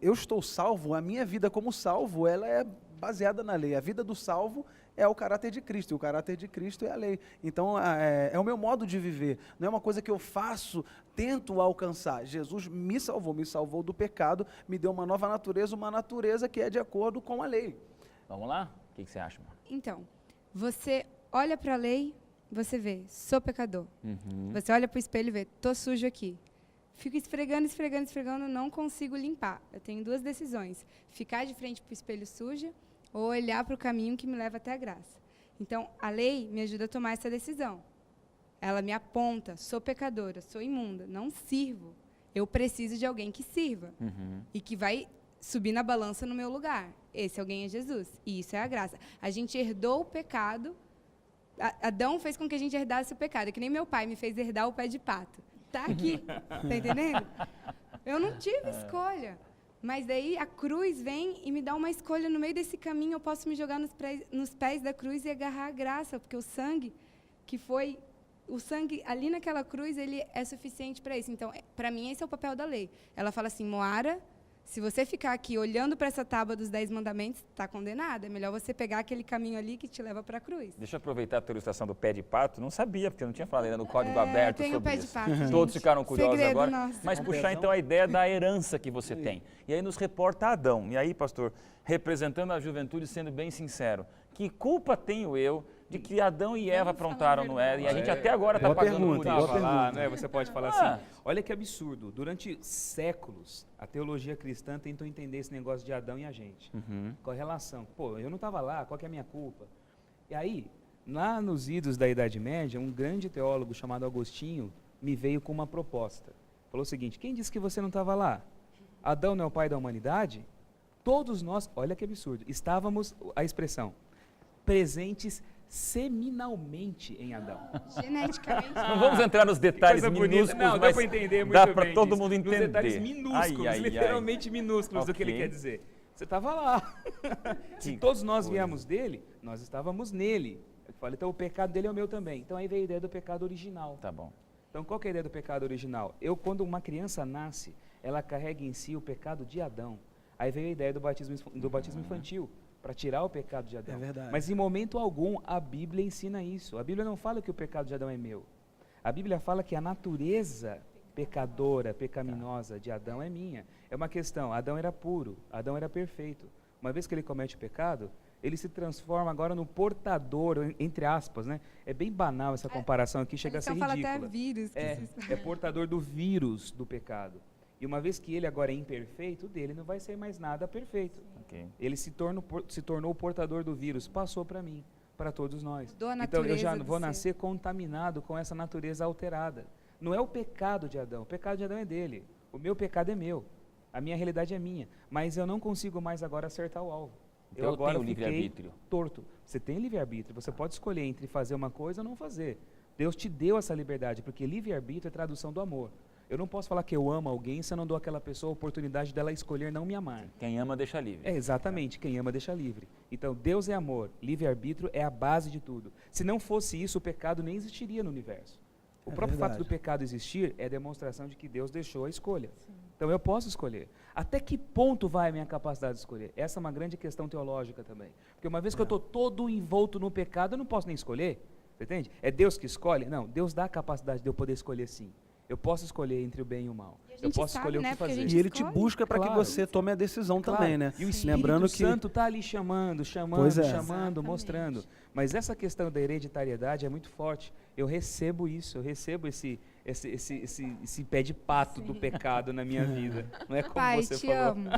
[SPEAKER 6] eu estou salvo, a minha vida como salvo, ela é baseada na lei. A vida do salvo é o caráter de Cristo, e o caráter de Cristo é a lei. Então, é o meu modo de viver, não é uma coisa que eu faço, tento alcançar. Jesus me salvou do pecado, me deu uma nova natureza, uma natureza que é de acordo com a lei.
[SPEAKER 1] Vamos lá? O que você acha, mano?
[SPEAKER 5] Então, você olha para a lei, você vê, sou pecador.
[SPEAKER 1] Uhum.
[SPEAKER 5] Você olha para o espelho e vê, tô sujo aqui. Fico esfregando, não consigo limpar. Eu tenho duas decisões: ficar de frente para o espelho suja ou olhar para o caminho que me leva até a graça. Então, a lei me ajuda a tomar essa decisão. Ela me aponta, sou pecadora, sou imunda, não sirvo. Eu preciso de alguém que sirva
[SPEAKER 1] Uhum.
[SPEAKER 5] e que vai subir na balança no meu lugar. Esse alguém é Jesus. E isso é a graça. A gente herdou o pecado. Adão fez com que a gente herdasse o pecado. É que nem meu pai me fez herdar o pé de pato. Tá aqui. Tá entendendo? Eu não tive escolha. Mas daí a cruz vem e me dá uma escolha. No meio desse caminho, eu posso me jogar nos pés da cruz e agarrar a graça. Porque o sangue que foi... O sangue ali naquela cruz, ele é suficiente para isso. Então, para mim, esse é o papel da lei. Ela fala assim, Moara, se você ficar aqui olhando para essa tábua dos 10 mandamentos, está condenada. É melhor você pegar aquele caminho ali que te leva para a cruz.
[SPEAKER 1] Deixa eu aproveitar a tua ilustração do pé de pato. Não sabia, porque eu não tinha falado ainda no código aberto
[SPEAKER 5] Tem o
[SPEAKER 1] sobre
[SPEAKER 5] pé de
[SPEAKER 1] isso.
[SPEAKER 5] pato,
[SPEAKER 1] Todos
[SPEAKER 5] gente.
[SPEAKER 1] ficaram curiosos
[SPEAKER 5] Segredo
[SPEAKER 1] agora.
[SPEAKER 5] nosso.
[SPEAKER 1] Mas
[SPEAKER 6] Um
[SPEAKER 1] puxar
[SPEAKER 6] pezão.
[SPEAKER 1] então a ideia da herança que você tem. E aí nos reporta Adão. E aí, pastor, representando a juventude, sendo bem sincero, que culpa tenho eu de que Adão e Eva aprontaram no Éden? E a gente até agora está
[SPEAKER 6] Boa
[SPEAKER 1] pagando
[SPEAKER 6] pergunta,
[SPEAKER 1] por
[SPEAKER 6] boa
[SPEAKER 1] isso.
[SPEAKER 6] pergunta.
[SPEAKER 2] Falar, né? Você pode falar
[SPEAKER 1] Ah.
[SPEAKER 2] assim, olha que absurdo, durante séculos a teologia cristã tentou entender esse negócio de Adão e a gente.
[SPEAKER 1] Uhum.
[SPEAKER 2] Qual a relação? Pô, eu não estava lá, qual que é a minha culpa? E aí, lá nos idos da Idade Média, um grande teólogo chamado Agostinho me veio com uma proposta. Falou o seguinte: quem disse que você não estava lá? Adão não é o pai da humanidade? Todos nós, olha que absurdo, estávamos, a expressão, presentes seminalmente em Adão.
[SPEAKER 5] Geneticamente.
[SPEAKER 1] Não vamos entrar nos detalhes
[SPEAKER 2] Coisa bonita.
[SPEAKER 1] minúsculos,
[SPEAKER 2] Não, dá
[SPEAKER 1] mas
[SPEAKER 2] para entender muito
[SPEAKER 1] dá
[SPEAKER 2] bem
[SPEAKER 1] para todo
[SPEAKER 2] disso.
[SPEAKER 1] mundo entender.
[SPEAKER 2] Nos detalhes minúsculos,
[SPEAKER 1] Ai, ai,
[SPEAKER 2] literalmente minúsculos do que ele
[SPEAKER 1] Ok.
[SPEAKER 2] quer dizer. Você estava lá. Se
[SPEAKER 1] Que
[SPEAKER 2] todos nós
[SPEAKER 1] coisa.
[SPEAKER 2] viemos dele, nós estávamos nele. Eu falo, então o pecado dele é o meu também. Então aí veio a ideia do pecado original.
[SPEAKER 1] Tá bom.
[SPEAKER 2] Então qual que é a ideia do pecado original? Quando uma criança nasce, ela carrega em si o pecado de Adão. Aí veio a ideia do batismo infantil, para tirar o pecado de Adão.
[SPEAKER 6] É verdade.
[SPEAKER 2] Mas em momento algum a Bíblia ensina isso. A Bíblia não fala que o pecado de Adão é meu. A Bíblia fala que a natureza pecadora, pecaminosa de Adão é minha. É uma questão, Adão era puro, Adão era perfeito. Uma vez que ele comete o pecado, ele se transforma agora no portador, entre aspas, né? É bem banal essa comparação aqui, chega a ser
[SPEAKER 5] Então fala até
[SPEAKER 2] ridícula.
[SPEAKER 5] vírus. Que
[SPEAKER 2] É portador do vírus do pecado. E uma vez que ele agora é imperfeito, dele não vai ser mais nada perfeito.
[SPEAKER 1] Ok.
[SPEAKER 2] Ele se tornou o portador do vírus, passou para mim, para todos nós.
[SPEAKER 5] Mudou a
[SPEAKER 2] Então eu já
[SPEAKER 5] natureza do
[SPEAKER 2] vou
[SPEAKER 5] ser.
[SPEAKER 2] nascer contaminado com essa natureza alterada. Não é o pecado de Adão, o pecado de Adão é dele. O meu pecado é meu. A minha realidade é minha. Mas eu não consigo mais agora acertar o alvo.
[SPEAKER 1] Então eu
[SPEAKER 2] agora
[SPEAKER 1] tenho
[SPEAKER 2] fiquei
[SPEAKER 1] livre-arbítrio.
[SPEAKER 2] torto. Você tem livre-arbítrio, você pode escolher entre fazer uma coisa ou não fazer. Deus te deu essa liberdade, porque livre-arbítrio é tradução do amor. Eu não posso falar que eu amo alguém se eu não dou àquela pessoa a oportunidade dela escolher não me amar.
[SPEAKER 1] Quem ama, deixa livre.
[SPEAKER 2] É, exatamente, quem ama deixa livre. Então, Deus é amor, livre-arbítrio é a base de tudo. Se não fosse isso, o pecado nem existiria no universo. O próprio fato do pecado existir é demonstração de que Deus deixou a escolha. Então, eu posso escolher. Até que ponto vai a minha capacidade de escolher? Essa é uma grande questão teológica também. Porque uma vez que eu estou todo envolto no pecado, eu não posso nem escolher. Você entende? É Deus que escolhe? Não, Deus dá a capacidade de eu poder escolher sim. Eu posso escolher entre o bem e o mal.
[SPEAKER 5] E a
[SPEAKER 2] Eu
[SPEAKER 5] gente
[SPEAKER 2] posso
[SPEAKER 5] sabe,
[SPEAKER 2] escolher
[SPEAKER 5] né,
[SPEAKER 2] o que
[SPEAKER 5] porque a
[SPEAKER 2] fazer.
[SPEAKER 5] gente
[SPEAKER 6] E ele te
[SPEAKER 5] escolhe.
[SPEAKER 6] busca para que
[SPEAKER 2] Claro.
[SPEAKER 6] você tome a decisão também, né?
[SPEAKER 2] E o Espírito
[SPEAKER 6] Lembrando que
[SPEAKER 2] Santo está ali chamando,
[SPEAKER 6] Pois é.
[SPEAKER 2] chamando, mostrando. Mas essa questão da hereditariedade é muito forte. Eu recebo isso, eu recebo esse pé de pato do pecado na minha vida. Não é como
[SPEAKER 5] Pai,
[SPEAKER 2] você
[SPEAKER 5] te
[SPEAKER 2] falou.
[SPEAKER 5] amo.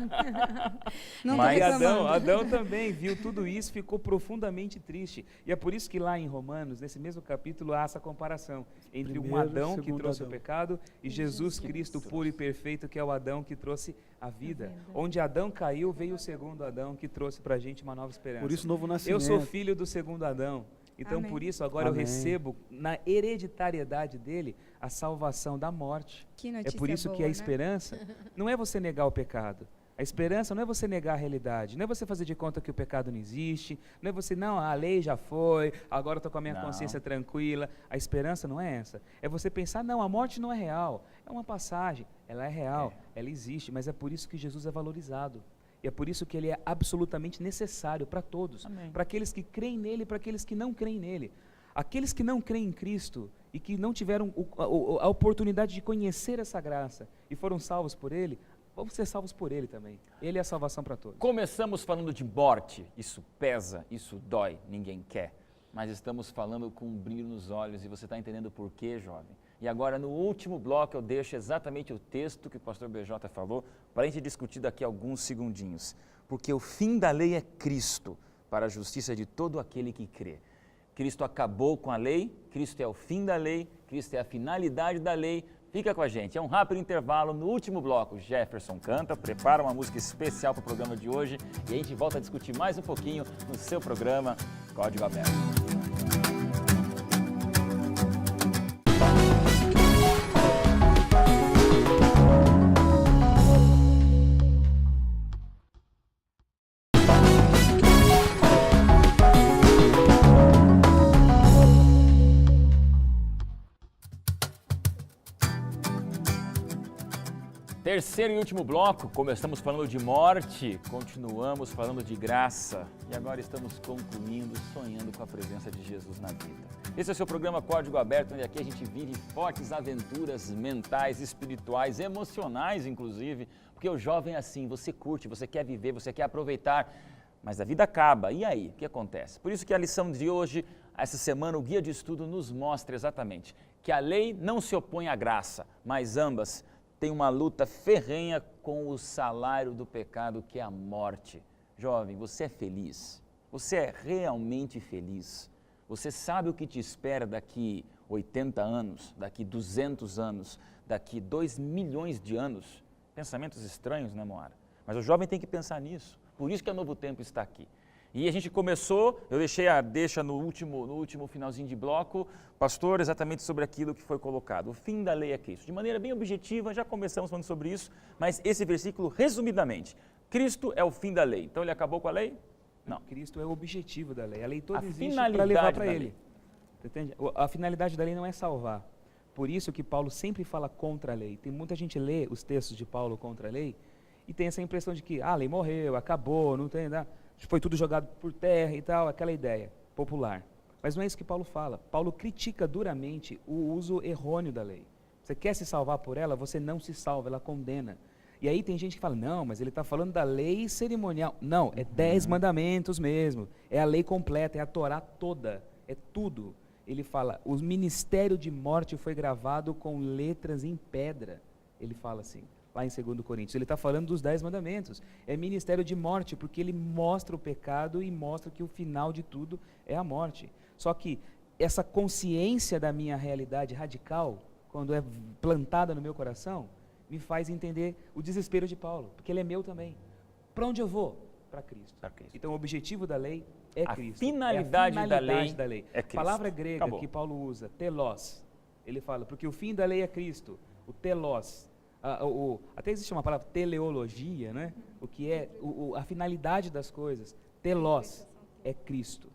[SPEAKER 5] Não tô
[SPEAKER 1] Mas
[SPEAKER 2] E
[SPEAKER 5] reclamando.
[SPEAKER 2] Adão também viu tudo isso, ficou profundamente triste. E é por isso que lá em Romanos, nesse mesmo capítulo, há essa comparação entre um
[SPEAKER 6] Primeiro,
[SPEAKER 2] Adão que
[SPEAKER 6] segundo
[SPEAKER 2] trouxe o
[SPEAKER 6] Adão.
[SPEAKER 2] pecado e Jesus Cristo puro e perfeito, que é o Adão que trouxe a vida. Onde Adão caiu, veio o segundo Adão que trouxe para a gente uma nova esperança.
[SPEAKER 6] por isso novo nascimento.
[SPEAKER 2] Eu sou filho do segundo Adão. Então,
[SPEAKER 5] Amém.
[SPEAKER 2] por isso, agora eu
[SPEAKER 6] Amém.
[SPEAKER 2] recebo, na hereditariedade dele, a salvação da morte.
[SPEAKER 5] Que
[SPEAKER 2] É
[SPEAKER 5] notícia
[SPEAKER 2] por isso que
[SPEAKER 5] boa,
[SPEAKER 2] a
[SPEAKER 5] né?
[SPEAKER 2] esperança não é você negar o pecado. A esperança não é você negar a realidade, não é você fazer de conta que o pecado não existe, não é você, não, a lei já foi, agora eu estou com a minha
[SPEAKER 1] Não.
[SPEAKER 2] consciência tranquila. A esperança não é essa. É você pensar, não, a morte não é real, é uma passagem, ela é real, ela existe, mas é por isso que Jesus é valorizado. E é por isso que ele é absolutamente necessário para todos,
[SPEAKER 1] Amém.
[SPEAKER 2] para aqueles que creem nele e para aqueles que não creem nele. Aqueles que não creem em Cristo e que não tiveram a oportunidade de conhecer essa graça e foram salvos por ele, vamos ser salvos por ele também. Ele é a salvação para todos.
[SPEAKER 1] Começamos falando de morte, isso pesa, isso dói, ninguém quer. Mas estamos falando com um brilho nos olhos e você está entendendo por quê, jovem? E agora, no último bloco, eu deixo exatamente o texto que o pastor BJ falou para a gente discutir daqui a alguns segundinhos. Porque o fim da lei é Cristo, para a justiça de todo aquele que crê. Cristo acabou com a lei, Cristo é o fim da lei, Cristo é a finalidade da lei. Fica com a gente, é um rápido intervalo. No último bloco, Jefferson canta, prepara uma música especial para o programa de hoje e a gente volta a discutir mais um pouquinho no seu programa Código Aberto. Terceiro e último bloco, começamos falando de morte, continuamos falando de graça e agora estamos concluindo, sonhando com a presença de Jesus na vida. Esse é o seu programa Código Aberto, onde aqui a gente vive fortes aventuras mentais, espirituais, emocionais inclusive, porque o jovem é assim, você curte, você quer viver, você quer aproveitar, mas a vida acaba, e aí? O que acontece? Por isso que a lição de hoje, essa semana, o guia de estudo nos mostra exatamente que a lei não se opõe à graça, mas ambas tem uma luta ferrenha com o salário do pecado, que é a morte. Jovem, você é feliz? Você é realmente feliz? Você sabe o que te espera daqui 80 anos, daqui 200 anos, daqui 2 milhões de anos? Pensamentos estranhos, né, Moara? Mas o jovem tem que pensar nisso. Por isso que a Novo Tempo está aqui. E a gente começou, eu deixei a deixa no último finalzinho de bloco, pastor, exatamente sobre aquilo que foi colocado. O fim da lei é Cristo. De maneira bem objetiva, já começamos falando sobre isso, mas esse versículo, resumidamente, Cristo é o fim da lei. Então ele acabou com a lei? Não.
[SPEAKER 2] Cristo é o objetivo da lei. A lei toda
[SPEAKER 1] A
[SPEAKER 2] existe
[SPEAKER 1] finalidade
[SPEAKER 2] para levar para
[SPEAKER 1] da
[SPEAKER 2] ele.
[SPEAKER 1] lei.
[SPEAKER 2] Entende? A finalidade da lei não é salvar. Por isso que Paulo sempre fala contra a lei. Tem muita gente lê os textos de Paulo contra a lei e tem essa impressão de que a lei morreu, acabou, não tem nada, foi tudo jogado por terra e tal, aquela ideia popular. Mas não é isso que Paulo fala. Paulo critica duramente o uso errôneo da lei. Você quer se salvar por ela, você não se salva, ela condena. E aí tem gente que fala, não, mas ele está falando da lei cerimonial. Não, é 10 mandamentos mesmo, é a lei completa, é a Torá toda, é tudo. Ele fala, o ministério de morte foi gravado com letras em pedra. Ele fala assim, lá em 2 Coríntios. Ele está falando dos 10 mandamentos. É ministério de morte, porque ele mostra o pecado e mostra que o final de tudo é a morte. Só que essa consciência da minha realidade radical, quando é plantada no meu coração, me faz entender o desespero de Paulo, porque ele é meu também. Para onde eu vou? Para Cristo. Então o objetivo da lei é Cristo.
[SPEAKER 1] A finalidade da lei é Cristo.
[SPEAKER 2] A palavra grega
[SPEAKER 1] Acabou.
[SPEAKER 2] que Paulo usa, telos, ele fala, porque o fim da lei é Cristo. O telos, até existe uma palavra teleologia, né? O que é a finalidade das coisas. Telos é Cristo.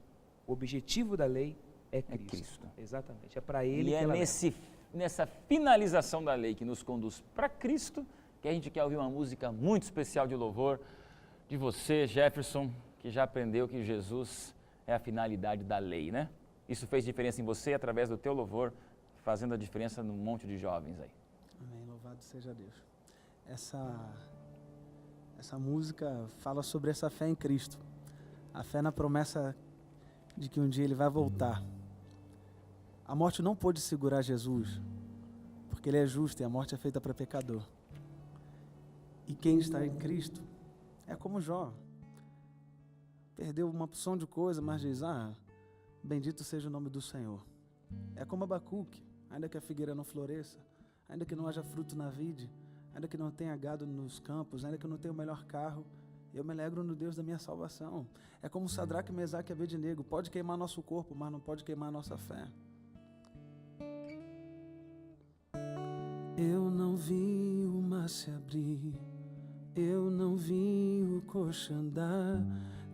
[SPEAKER 2] O objetivo da lei é Cristo. Exatamente. É para ele
[SPEAKER 1] e
[SPEAKER 2] que ela
[SPEAKER 1] nessa finalização da lei que nos conduz para Cristo, que a gente quer ouvir uma música muito especial de louvor de você, Jefferson, que já aprendeu que Jesus é a finalidade da lei, né? Isso fez diferença em você através do teu louvor, fazendo a diferença num monte de jovens aí.
[SPEAKER 6] Amém, louvado seja Deus. Essa música fala sobre essa fé em Cristo. A fé na promessa de que um dia Ele vai voltar. A morte não pôde segurar Jesus, porque Ele é justo e a morte é feita para pecador. E quem está em Cristo é como Jó. Perdeu uma porção de coisa, mas diz, bendito seja o nome do Senhor. É como Abacuque, ainda que a figueira não floresça, ainda que não haja fruto na vide, ainda que não tenha gado nos campos, ainda que eu não tenha o melhor carro, eu me alegro no Deus da minha salvação. É como Sadraque, Mesaque e Abednego, pode queimar nosso corpo, mas não pode queimar nossa fé. Eu não vi o mar se abrir, eu não vi o coxo andar,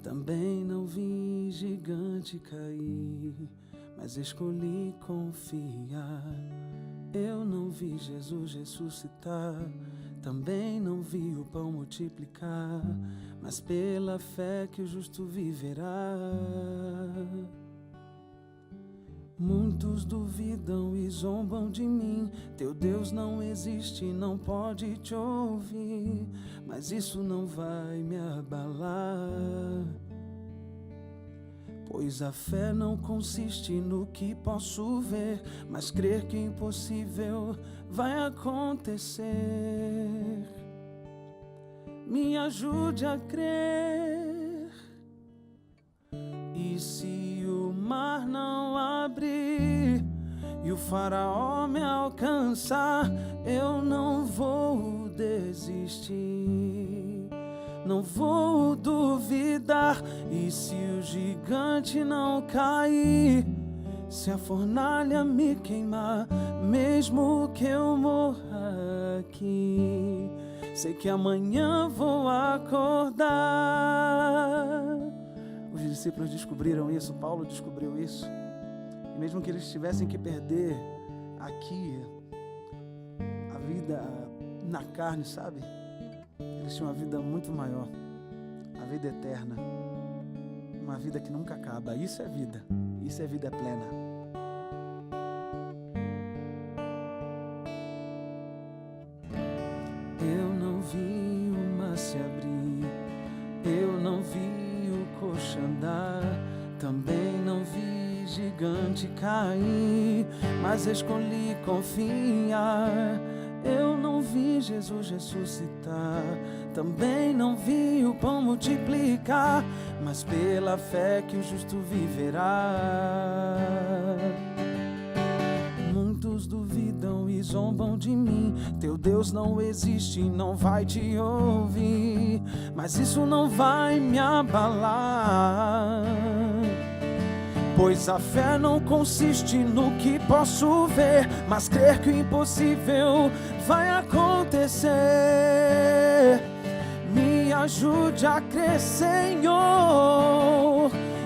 [SPEAKER 6] também não vi gigante cair, mas escolhi confiar. Eu não vi Jesus ressuscitar, também não vi o pão multiplicar, mas pela fé que o justo viverá. Muitos duvidam e zombam de mim, teu Deus não existe, não pode te ouvir, mas isso não vai me abalar. Pois a fé não consiste no que posso ver, mas crer que o impossível vai acontecer. Me ajude a crer. E se o mar não abrir e o faraó me alcançar, eu não vou desistir, não vou duvidar. E se o gigante não cair, se a fornalha me queimar, mesmo que eu morra aqui, sei que amanhã vou acordar. Os discípulos descobriram isso, Paulo descobriu isso. E mesmo que eles tivessem que perder aqui a vida na carne, sabe? Eles tinham uma vida muito maior, a vida eterna, uma vida que nunca acaba. Isso é vida plena. Eu não vi o mar se abrir, eu não vi o coxo andar, também não vi gigante cair, mas escolhi confiar. Eu não vi Jesus ressuscitar, também não vi o pão multiplicar, mas pela fé que o justo viverá. Muitos duvidam e zombam de mim, teu Deus não existe, não vai te ouvir, mas isso não vai me abalar. Pois a fé não consiste no que posso ver, mas crer que o impossível vai acontecer. Me ajude a crer, Senhor.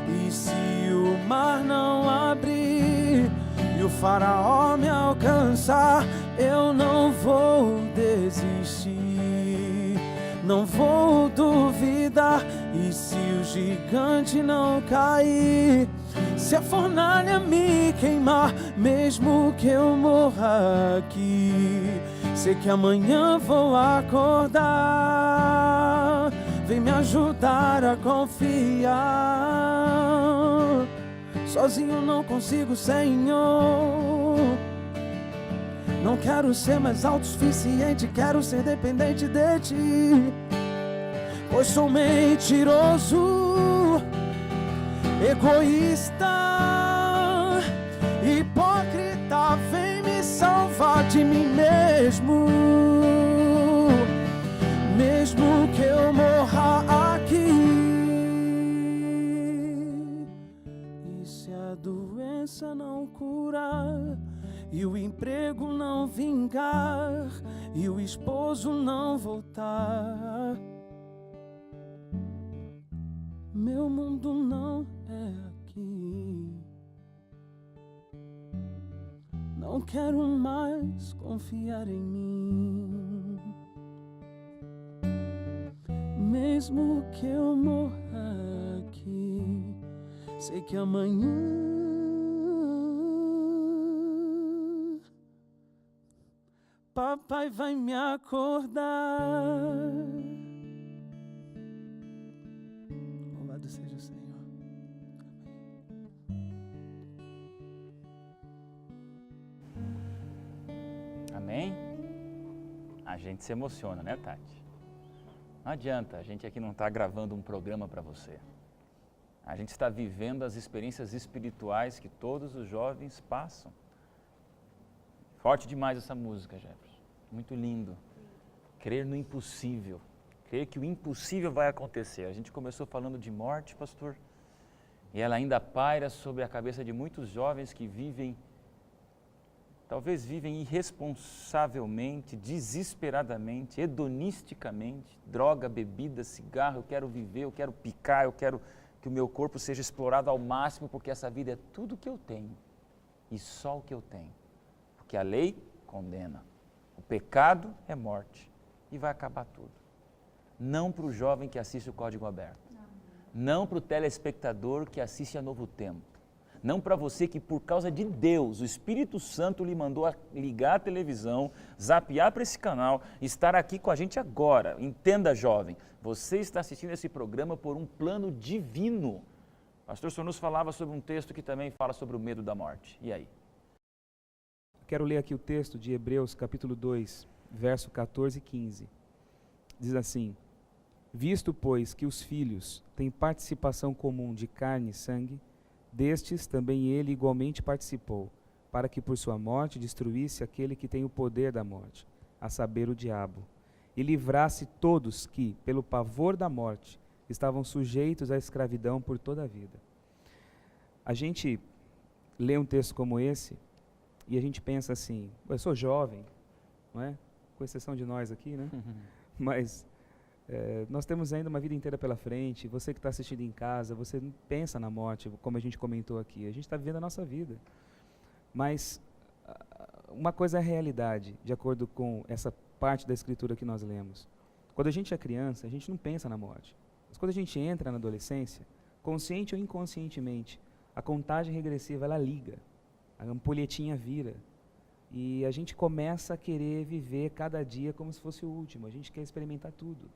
[SPEAKER 6] E se o mar não abrir e o faraó me alcançar, eu não vou desistir, não vou duvidar. E se o gigante não cair, se a fornalha me queimar, mesmo que eu morra aqui, sei que amanhã vou acordar. Vem me ajudar a confiar. Sozinho não consigo, Senhor. Não quero ser mais autossuficiente, quero ser dependente de Ti. Pois sou mentiroso, egoísta, hipócrita, vem me salvar de mim mesmo. Mesmo que eu morra aqui, e se a doença não curar, e o emprego não vingar, e o esposo não voltar, meu mundo não é aqui. Não quero mais confiar em mim. Mesmo que eu morra aqui, sei que amanhã papai vai me acordar. Louvado seja o Senhor.
[SPEAKER 1] Amém? A gente se emociona, né, Tati? Não adianta, a gente aqui não está gravando um programa para você. A gente está vivendo as experiências espirituais que todos os jovens passam. Forte demais essa música, Jefferson. Muito lindo. Crer no impossível. Crer que o impossível vai acontecer. A gente começou falando de morte, pastor, e ela ainda paira sobre a cabeça de muitos jovens que vivem, talvez vivem irresponsavelmente, desesperadamente, hedonisticamente, droga, bebida, cigarro, eu quero viver, eu quero picar, eu quero que o meu corpo seja explorado ao máximo, porque essa vida é tudo que eu tenho e só o que eu tenho. Porque a lei condena, o pecado é morte e vai acabar tudo. Não para o jovem que assiste o Código Aberto, não para o telespectador que assiste a Novo Tempo, não para você que por causa de Deus, o Espírito Santo lhe mandou ligar a televisão, zapear para esse canal, estar aqui com a gente agora. Entenda, jovem, você está assistindo esse programa por um plano divino. O pastor Sonus falava sobre um texto que também fala sobre o medo da morte. E aí?
[SPEAKER 2] Quero ler aqui o texto de Hebreus, capítulo 2, verso 14 e 15. Diz assim: visto, pois, que os filhos têm participação comum de carne e sangue, destes também ele igualmente participou, para que por sua morte destruísse aquele que tem o poder da morte, a saber, o diabo, e livrasse todos que, pelo pavor da morte, estavam sujeitos à escravidão por toda a vida. A gente lê um texto como esse e a gente pensa assim: eu sou jovem, não é? Com exceção de nós aqui, né? Mas nós temos ainda uma vida inteira pela frente. Você que está assistindo em casa, você pensa na morte, como a gente comentou aqui. A gente está vivendo a nossa vida. Mas uma coisa é a realidade, de acordo com essa parte da Escritura que nós lemos. Quando a gente é criança, a gente não pensa na morte. Mas quando a gente entra na adolescência, consciente ou inconscientemente, a contagem regressiva, ela liga. A ampulhetinha vira. E a gente começa a querer viver cada dia como se fosse o último. A gente quer experimentar tudo.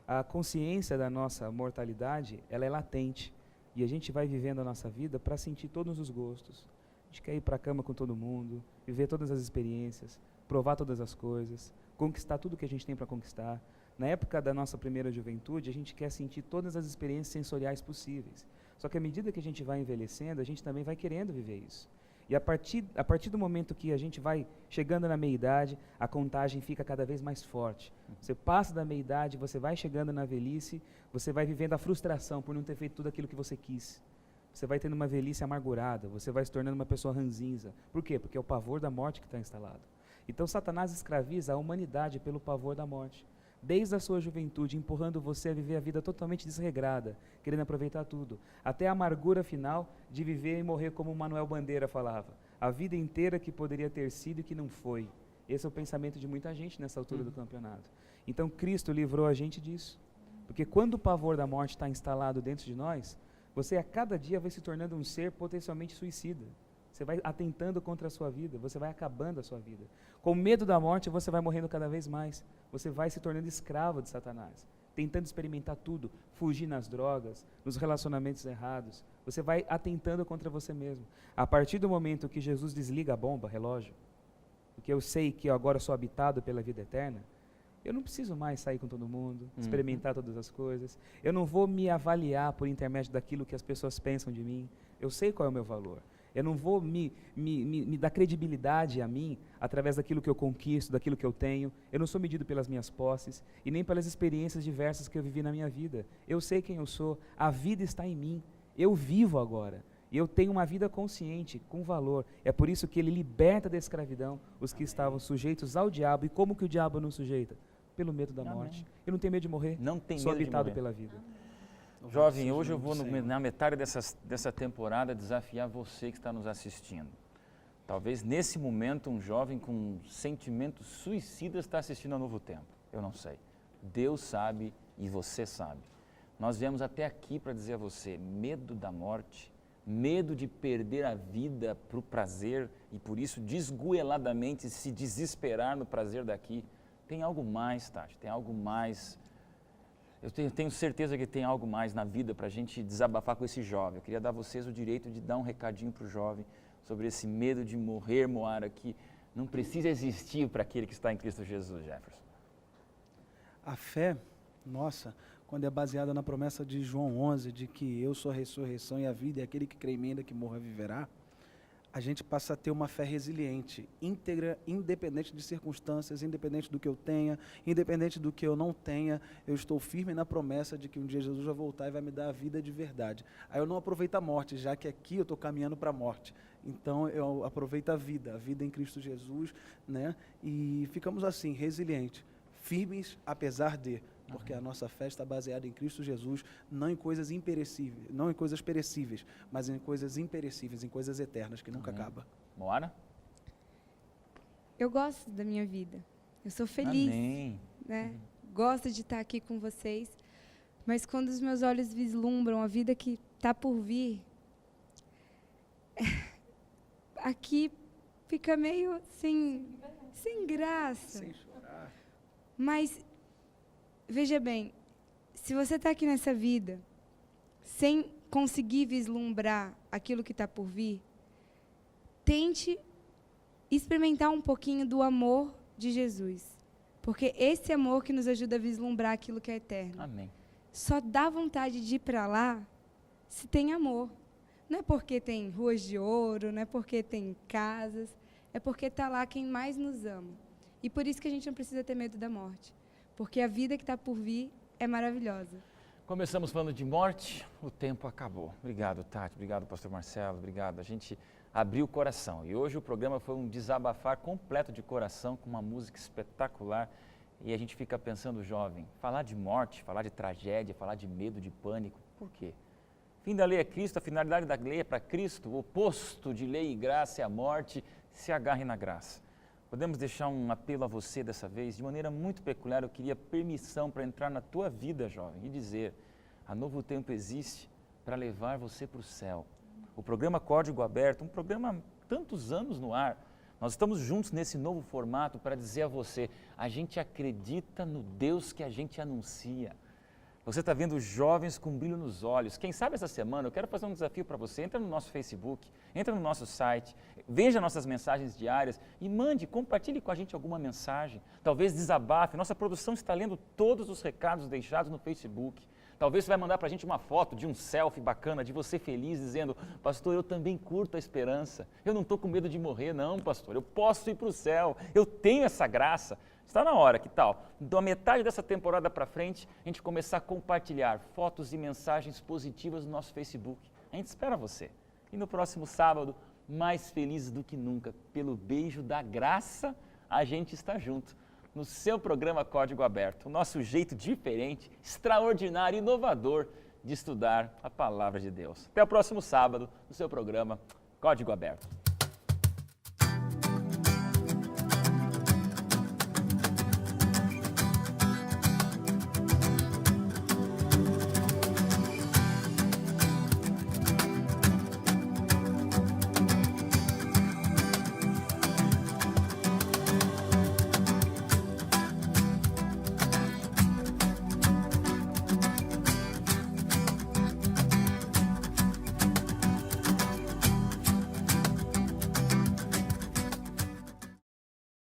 [SPEAKER 2] A consciência da nossa mortalidade, ela é latente. E a gente vai vivendo a nossa vida para sentir todos os gostos. A gente quer ir para a cama com todo mundo, viver todas as experiências. provar todas as coisas, conquistar tudo que a gente tem para conquistar. Na época da nossa primeira juventude, a gente quer sentir todas as experiências sensoriais possíveis. Só que à medida que a gente vai envelhecendo, a gente também vai querendo viver isso. E a partir do momento que a gente vai chegando na meia-idade, a contagem fica cada vez mais forte. Você passa da meia-idade, você vai chegando na velhice, você vai vivendo a frustração por não ter feito tudo aquilo que você quis. Você vai tendo uma velhice amargurada, você vai se tornando uma pessoa ranzinza. Por quê? Porque é o pavor da morte que está instalado. Então Satanás escraviza a humanidade pelo pavor da morte. Desde a sua juventude, empurrando você a viver a vida totalmente desregrada, querendo aproveitar tudo, até a amargura final de viver e morrer como Manuel Bandeira falava, a vida inteira que poderia ter sido e que não foi. Esse é o pensamento de muita gente nessa altura do campeonato. Então Cristo livrou a gente disso, porque quando o pavor da morte está instalado dentro de nós, você a cada dia vai se tornando um ser potencialmente suicida. Você vai atentando contra a sua vida, você vai acabando a sua vida. Com medo da morte, você vai morrendo cada vez mais. Você vai se tornando escravo de Satanás, tentando experimentar tudo, fugir nas drogas, nos relacionamentos errados. Você vai atentando contra você mesmo. A partir do momento que Jesus desliga a bomba, relógio, porque eu sei que eu agora sou habitado pela vida eterna, eu não preciso mais sair com todo mundo, experimentar todas as coisas. Eu não vou me avaliar por intermédio daquilo que as pessoas pensam de mim. Eu sei qual é o meu valor. Eu não vou me dar credibilidade a mim através daquilo que eu conquisto, daquilo que eu tenho. Eu não sou medido pelas minhas posses e nem pelas experiências diversas que eu vivi na minha vida. Eu sei quem eu sou, a vida está em mim. Eu vivo agora. E eu tenho uma vida consciente, com valor. É por isso que ele liberta da escravidão os que estavam sujeitos ao diabo. E como que o diabo não sujeita? Pelo medo da morte. Eu não tenho medo de morrer.
[SPEAKER 1] Não tem
[SPEAKER 2] sou
[SPEAKER 1] medo de
[SPEAKER 2] habitado
[SPEAKER 1] morrer.
[SPEAKER 2] pela vida.
[SPEAKER 1] Jovem, hoje eu vou na metade dessa temporada desafiar você que está nos assistindo. Talvez nesse momento um jovem com sentimentos suicidas está assistindo ao Novo Tempo. Eu não sei. Deus sabe e você sabe. Nós viemos até aqui para dizer a você, medo da morte, medo de perder a vida para o prazer e por isso desgoeladamente se desesperar no prazer daqui. Tem algo mais, Tati, tem algo mais. Eu tenho certeza que tem algo mais na vida para a gente desabafar com esse jovem. Eu queria dar a vocês o direito de dar um recadinho para o jovem sobre esse medo de morrer, Moara, que não precisa existir para aquele que está em Cristo Jesus, Jefferson.
[SPEAKER 6] A fé, nossa, quando é baseada na promessa de João 11, de que eu sou a ressurreição e a vida, e aquele que crê em mim, ainda que morra, viverá, a gente passa a ter uma fé resiliente, íntegra, independente de circunstâncias, independente do que eu tenha, independente do que eu não tenha, eu estou firme na promessa de que um dia Jesus vai voltar e vai me dar a vida de verdade. Aí eu não aproveito a morte, já que aqui eu estou caminhando para a morte. Então eu aproveito a vida em Cristo Jesus, né? E ficamos assim, resilientes, firmes apesar de, porque a nossa fé está baseada em Cristo Jesus, não em coisas imperecíveis, não em coisas perecíveis, mas em coisas imperecíveis, em coisas eternas que nunca acabam.
[SPEAKER 1] Moara?
[SPEAKER 5] Eu gosto da minha vida. Eu sou feliz.
[SPEAKER 1] Amém.
[SPEAKER 5] Né? Gosto de estar aqui com vocês. Mas quando os meus olhos vislumbram a vida que está por vir, aqui fica meio sem graça.
[SPEAKER 6] Sem chorar.
[SPEAKER 5] Mas, veja bem, se você está aqui nessa vida sem conseguir vislumbrar aquilo que está por vir, tente experimentar um pouquinho do amor de Jesus. Porque esse amor que nos ajuda a vislumbrar aquilo que é eterno.
[SPEAKER 1] Amém.
[SPEAKER 5] Só dá vontade de ir para lá se tem amor. Não é porque tem ruas de ouro, não é porque tem casas, é porque está lá quem mais nos ama. E por isso que a gente não precisa ter medo da morte. Porque a vida que está por vir é maravilhosa.
[SPEAKER 1] Começamos falando de morte, o tempo acabou. Obrigado, Tati. Obrigado, pastor Marcelo. Obrigado. A gente abriu o coração. E hoje o programa foi um desabafar completo de coração, com uma música espetacular. E a gente fica pensando, jovem, falar de morte, falar de tragédia, falar de medo, de pânico. Por quê? O fim da lei é Cristo, a finalidade da lei é para Cristo. O oposto de lei e graça é a morte. Se agarre na graça. Podemos deixar um apelo a você dessa vez, de maneira muito peculiar. Eu queria permissão para entrar na tua vida, jovem, e dizer, a Novo Tempo existe para levar você para o céu. O programa Código Aberto, um programa há tantos anos no ar, nós estamos juntos nesse novo formato para dizer a você, a gente acredita no Deus que a gente anuncia. Você está vendo jovens com brilho nos olhos. Quem sabe essa semana eu quero fazer um desafio para você. Entra no nosso Facebook, entra no nosso site, veja nossas mensagens diárias e compartilhe com a gente alguma mensagem. Talvez desabafe. Nossa produção está lendo todos os recados deixados no Facebook. Talvez você vai mandar para a gente uma foto de um selfie bacana, de você feliz, dizendo: pastor, eu também curto a esperança. Eu não estou com medo de morrer, não, pastor. Eu posso ir para o céu. Eu tenho essa graça. Está na hora, que tal? Da metade dessa temporada para frente, a gente começar a compartilhar fotos e mensagens positivas no nosso Facebook. A gente espera você. E no próximo sábado, mais felizes do que nunca, pelo beijo da graça, a gente está junto no seu programa Código Aberto. O nosso jeito diferente, extraordinário, inovador de estudar a Palavra de Deus. Até o próximo sábado, no seu programa Código Aberto.